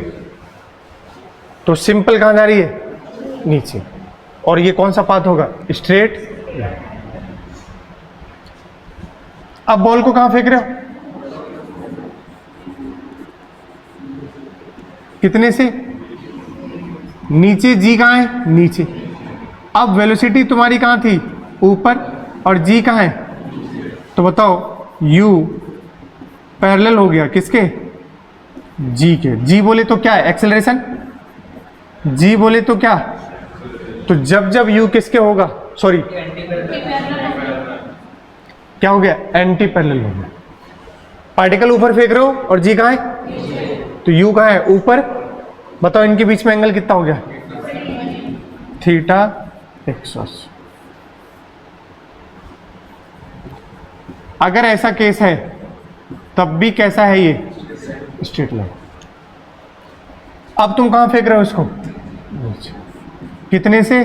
Speaker 1: तो सिंपल कहाँ जा रही है? नीचे। और ये कौन सा पाथ होगा? स्ट्रेट। अब बॉल को कहाँ फेंक रहे हो? कितने से? नीचे। जी कहाँ है? नीचे। अब वेलोसिटी तुम्हारी कहाँ थी? ऊपर। और जी कहाँ है? तो बताओ, u पैरेलल हो गया किसके? जी के। जी बोले तो क्या है? एक्सेलरेशन। जी बोले तो क्या? तो जब जब u किसके होगा? सॉरी, क्या हो गया? एंटी पैरेलल हो गया। पार्टिकल ऊपर फेंक रहे हो और जी कहाँ है? तो u कहाँ है? ऊपर। बताओ इनके बीच में एंगल कितना हो गया? थीटा 180। अगर ऐसा केस है तब भी कैसा है ये? Straight line. अब तुम कहां फेंक रहे हो इसको? कितने से?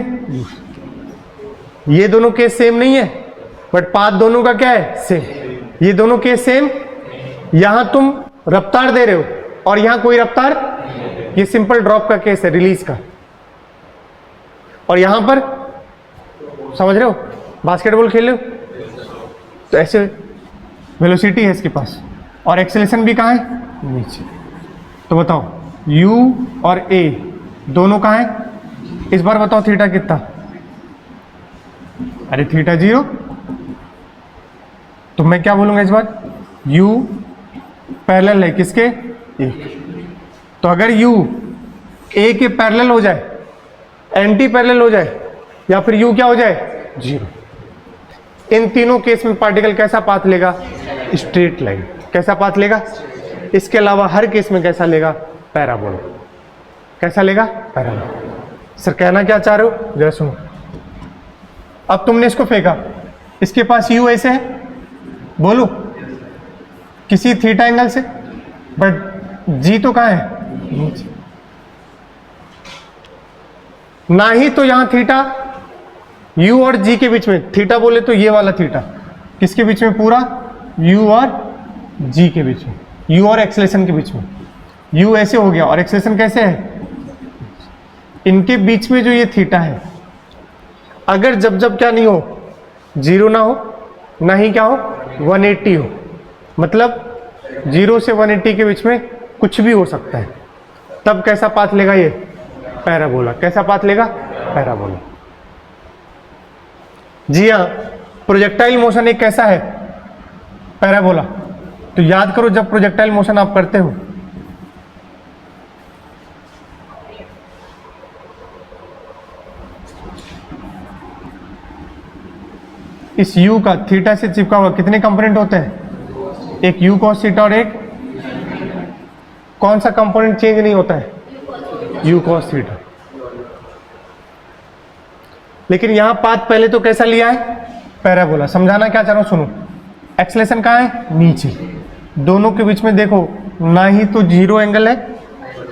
Speaker 1: ये दोनों केस सेम नहीं है, बट पाथ दोनों का क्या है? सेम। ये दोनों केस सेम। यहां तुम रफ्तार दे रहे हो और यहां कोई रफ्तार, ये सिंपल ड्रॉप का केस है, रिलीज का। और यहां पर समझ रहे हो, बास्केटबॉल खेल रहे हो तो ऐसे वेलोसिटी है इसके पास, और एक्सेलरेशन भी कहाँ है? नीचे। तो बताओ u और a दोनों कहाँ है? इस बार बताओ थीटा कितना? अरे थीटा 0। तो मैं क्या बोलूंगा इस बार? u पैरेलल है किसके? a। तो अगर u a के पैरेलल हो जाए, एंटी पैरेलल हो जाए, या फिर u क्या हो जाए? 0। इन तीनों केस में पार्टिकल कैसा पाथ लेगा? Straight line. कैसा पाथ लेगा? इसके अलावा हर केस में कैसा लेगा? पैराबोला। कैसा लेगा? पैराबोला। सर कहना क्या चाह रहे हो, जरा सुनो। अब तुमने इसको फेंका, इसके पास यू ऐसे है, बोलो किसी थीटा एंगल से, बट जी तो कहाँ है? नीचे। ना ही तो यहां थीटा यू और जी के बीच में, थीटा बोले तो ये वाला थीटा, किसके बीच में? पूरा यू और जी के बीच में, यू और एक्सेलेरेशन के बीच में। यू ऐसे हो गया और एक्सेलेरेशन कैसे है? इनके बीच में जो ये थीटा है, अगर जब जब क्या नहीं हो, जीरो ना हो, ना ही क्या हो, 180 हो, मतलब 0 से 180 के बीच में कुछ भी हो सकता है, तब कैसा पाथ लेगा ये? पैराबोला। कैसा पाथ लेगा? पैराबोला। जी हाँ, प्रोजेक्टाइल मोशन एक कैसा है? पैराबोला। तो याद करो जब प्रोजेक्टाइल मोशन आप करते हो, इस u का थीटा से चिपका हुआ कितने कंपोनेंट होते हैं? एक u cos थीटा और एक कौन सा कंपोनेंट चेंज नहीं होता है? u cos theta. लेकिन यहां पाथ पहले तो कैसा लिया है? पैराबोला। समझाना क्या चाह रहा हूं, सुनो। एक्सेलेरेशन कहां है? नीचे। दोनों के बीच में देखो, ना ही तो जीरो एंगल है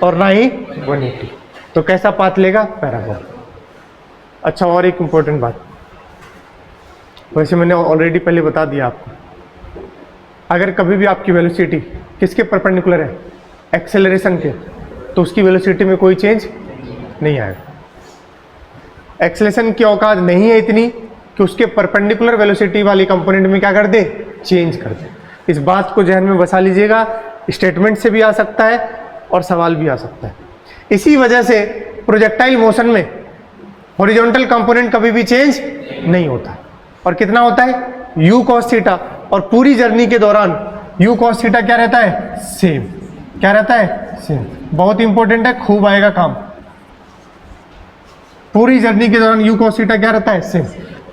Speaker 1: और ना ही 180, तो कैसा पाथ लेगा? पैराबोला। अच्छा, और एक इंपॉर्टेंट बात, वैसे मैंने ऑलरेडी पहले बता दिया आपको, अगर कभी भी आपकी वेलोसिटी किसके परपेंडिकुलर है? एक्सेलरेशन के, तो उसकी वेलोसिटी में कोई चेंज नहीं आएगा। एक्सेलरेशन की औकात नहीं है इतनी कि उसके परपेंडिकुलर वेलोसिटी वाली कंपोनेंट में क्या कर दे? चेंज कर दे। इस बात को ध्यान में बसा लीजिएगा, स्टेटमेंट से भी आ सकता है और सवाल भी आ सकता है। इसी वजह से प्रोजेक्टाइल मोशन में हॉरिजॉन्टल कंपोनेंट कभी भी चेंज नहीं होता। और कितना होता है? u cos theta. और पूरी जर्नी के दौरान u cos थीटा क्या रहता है? सेम। क्या रहता है? सेम। बहुत इंपॉर्टेंट है, खूब आएगा काम। पूरी जर्नी के दौरान u cos थीटा क्या रहता है? सेम।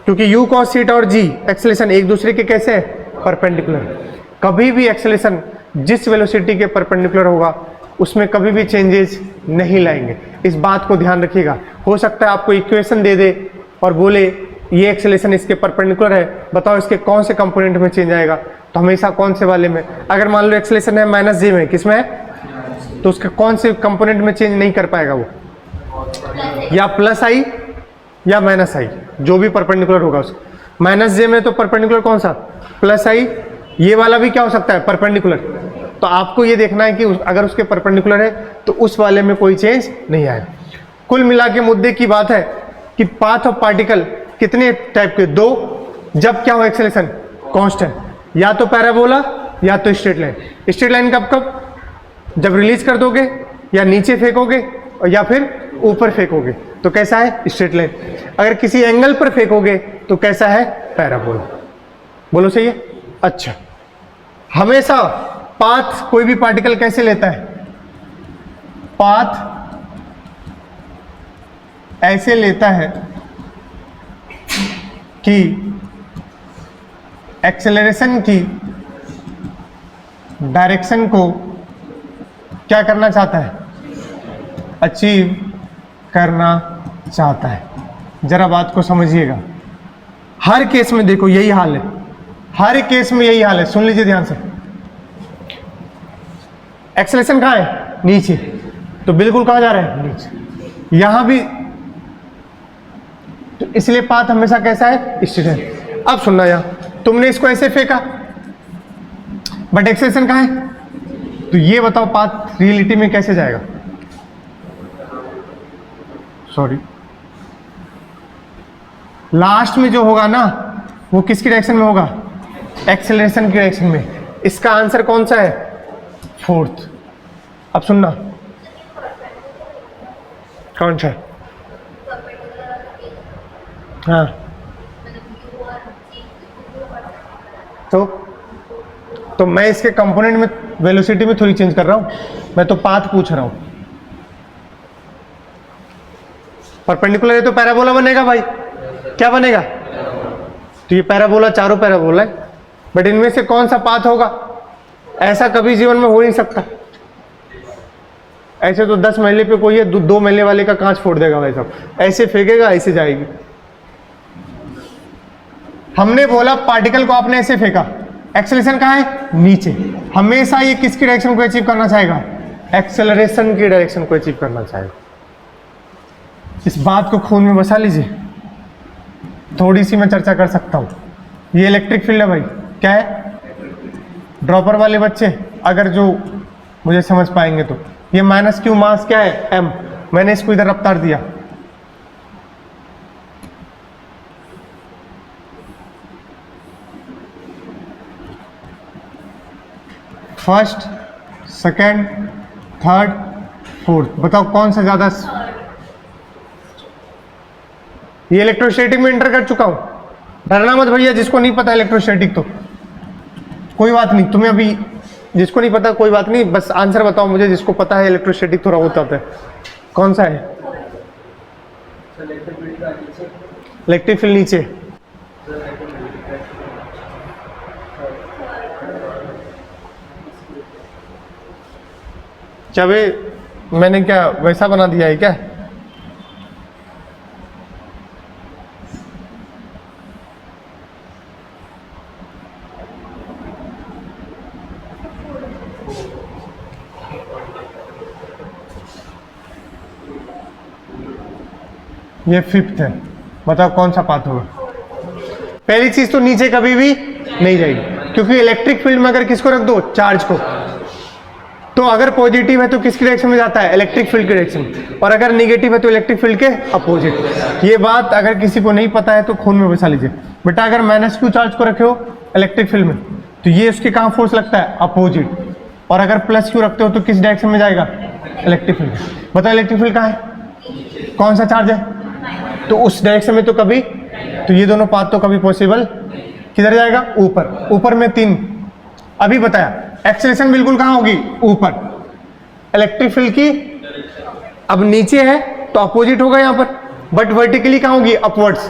Speaker 1: क्योंकि u cos थीटा और g एक्सेलेरेशन एक दूसरे के कैसे है? परपेंडिकुलर। कभी भी एक्सेलेरेशन जिस वेलोसिटी के परपेंडिकुलर होगा उसमें कभी भी चेंजेस नहीं लाएंगे। इस बात को ध्यान रखिएगा। हो सकता है आपको इक्वेशन दे दे और बोले ये एक्सेलेरेशन इसके परपेंडिकुलर है, बताओ इसके कौन से कंपोनेंट में चेंज आएगा? तो हमेशा कौन से वाले में? अगर मान लो एक्सेलेरेशन है माइनस जे में, किस में है? तो उसके कौन से कंपोनेंट में चेंज नहीं कर पाएगा वो? या प्लस आई या माइनस आई, जो भी परपेंडिकुलर होगा उसको। माइनस जे में तो परपेंडिकुलर कौन सा? प्लस आई। ये वाला भी क्या हो सकता है? परपेंडिकुलर। तो आपको ये देखना है कि अगर उसके परपेंडिकुलर है तो उस वाले में कोई चेंज नहीं आएगा। कुल मिला के मुद्दे की बात है कि पाथ ऑफ पार्टिकल कितने टाइप के? दो। जब क्या हो? एक्सेलेरेशन कांस्टेंट, या तो पैराबोला या तो स्ट्रेट लाइन। स्ट्रेट लाइन कब कब? जब रिलीज कर दोगे या नीचे फेंकोगे या फिर ऊपर फेंकोगे तो कैसा है? Straight line. अगर किसी एंगल पर फेंकोगे तो कैसा है? पैराबोला। बोलो सही है? अच्छा, हमेशा पाथ कोई भी पार्टिकल कैसे लेता है? पाथ ऐसे लेता है कि एक्सेलरेशन की डायरेक्शन को क्या करना चाहता है? अचीव करना चाहता है। जरा बात को समझिएगा। हर केस में देखो यही हाल है, हर केस में यही हाल है। सुन लीजिए ध्यान से। एक्सेलरेशन कहां है? नीचे। तो बिल्कुल कहां जा रहा है? नीचे। यहां भी तो इसलिए पाथ हमेशा कैसा है? स्ट्रेट है। अब सुनना, यहां तुमने इसको ऐसे फेंका बट एक्सेलरेशन कहां है? तो ये बताओ पाथ रियलिटी में कैसे जाएगा? सॉरी, लास्ट में जो होगा ना वो किसकी डायरेक्शन में होगा? एक्सेलरेशन की डायरेक्शन में। इसका आंसर कौन सा है? फोर्थ। अब सुनना, कौन सा? हाँ, तो मैं इसके कंपोनेंट में वेलोसिटी में थोड़ी चेंज कर रहा हूं, मैं तो पाथ पूछ रहा हूं। परपेंडिकुलर है तो पैराबोला बनेगा भाई। क्या बनेगा? तो ये पैराबोला, चारों पैराबोला है, बट इनमें से कौन सा पाथ होगा? ऐसा कभी जीवन में हो नहीं सकता। ऐसे तो 10 महले पे कोई है 2 महले वाले का कांच फोड़ देगा भाई साहब, ऐसे फेंकेगा ऐसे जाएगी। हमने बोला पार्टिकल को आपने ऐसे फेंका, एक्सेलरेशन कहाँ है? नीचे। हमेशा ये किसकी डायरेक्शन को अचीव करना चाहेगा? एक्सेलरेशन की डायरेक्शन को अचीव करना चाहेगा। इस बात को खून में बसा लीजिए। थोड़ी सी मैं चर्चा कर सकता हूं। ये इलेक्ट्रिक फील्ड है भाई, क्या है? ड्रॉपर वाले बच्चे अगर जो मुझे समझ पाएंगे तो, ये माइनस क्यू मास क्या है? m। मैंने इसको इधर रफ्तार दिया, फर्स्ट, सेकंड, थर्ड, फोर्थ। बताओ कौन सा ज्यादा? ये इलेक्ट्रोस्टैटिक में एंटर कर चुका हूं। डरना मत भैया, जिसको नहीं पता इलेक्ट्रोस्टैटिक तो कोई बात नहीं, तुम्हें अभी जिसको नहीं पता कोई बात नहीं, बस आंसर बताओ मुझे। जिसको पता है इलेक्ट्रोस्टैटिक थोड़ा बहुत आता है, कौन सा है? इलेक्ट्रिक फील्ड नीचे। क्या वे मैंने क्या वैसा बना दिया है क्या? ये फिफ्थ है, बताओ कौन सा पाथ होगा? पहली चीज तो नीचे कभी भी नहीं जाएगी, क्योंकि इलेक्ट्रिक फील्ड में अगर किसको रख दो? चार्ज को, तो अगर पॉजिटिव है तो किसकी डायरेक्शन में जाता है? इलेक्ट्रिक फील्ड की डायरेक्शन। और अगर निगेटिव है तो इलेक्ट्रिक फील्ड के अपोजिट। ये बात अगर किसी को नहीं पता है तो खून में बसा लीजिए। बेटा अगर माइनस क्यू चार्ज को रखे हो इलेक्ट्रिक फील्ड में, तो ये उसके कहाँ फोर्स लगता है? अपोजिट। और अगर प्लस क्यू रखते हो तो किस डायरेक्शन में जाएगा? Electric field. बताओ इलेक्ट्रिक फील्ड कहाँ है? कौन सा चार्ज है? तो उस डायरेक्शन में तो कभी, तो ये दोनों पाथ तो कभी पॉसिबल किधर जाएगा? ऊपर। ऊपर में 3 अभी बताया। एक्सेलरेशन बिल्कुल कहाँ होगी? ऊपर। इलेक्ट्रिक फील्ड की अब नीचे है तो अपोजिट होगा यहाँ पर, बट वर्टिकली कहाँ होगी? अपवर्ड्स।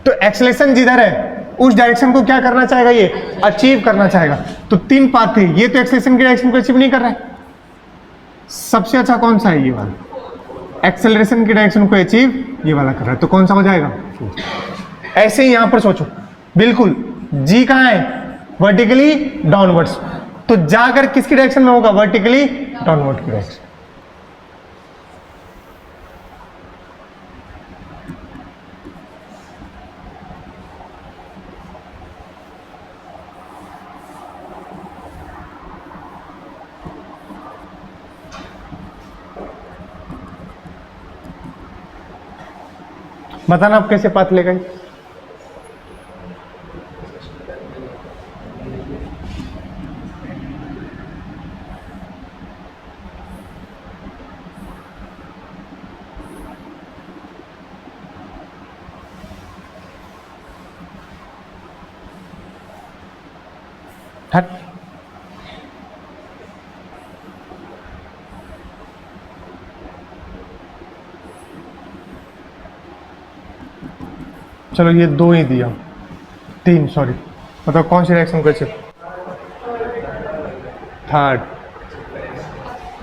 Speaker 1: तो एक्सेलरेशन जिधर है उस डायरेक्शन को क्या करना चाहेगा? ये अचीव करना चाहेगा। तो 3 पाथ थे, ये तो एक्सेलरेशन की डायरेक्शन को अचीव नहीं कर रहा है। सबसे अच्छा कौन सा है? ये वाला। एक्सेलरेशन की डायरेक्शन को अचीव ये वाला कर रहा है, तो कौन सा हो जाएगा? ऐसे ही यहां पर सोचो, बिल्कुल जी कहां है? Vertically downwards. तो जाकर किसकी डायरेक्शन में होगा? वर्टिकली डाउनवर्ड की डायरेक्शन। बताना आप कैसे पाथ ले गए? हट। चलो ये 2 ही दिया, 3 सॉरी। बताओ कौन सी डायरेक्शन को अचीव? थर्ड।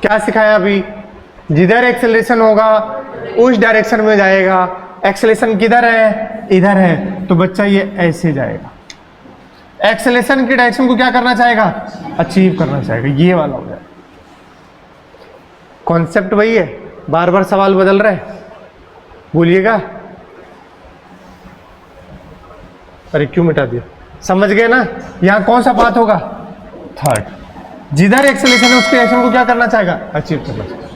Speaker 1: क्या सिखाया अभी? जिधर एक्सेलरेशन होगा उस डायरेक्शन में जाएगा। एक्सेलरेशन किधर है? इधर है, तो बच्चा ये ऐसे जाएगा। एक्सेलरेशन की डायरेक्शन को क्या करना चाहेगा? अचीव करना चाहेगा। ये वाला हो जाएगा। कॉन्सेप्ट वही है, बार बार सवाल बदल रहा है, बोलिएगा। अरे क्यों मिटा दिया? समझ गए ना? यहां कौन सा पाथ होगा? थर्ड। जिधर एक्सेलरेशन है उसके डायरेक्शन को क्या करना चाहेगा? अचीव करना चाहेगा।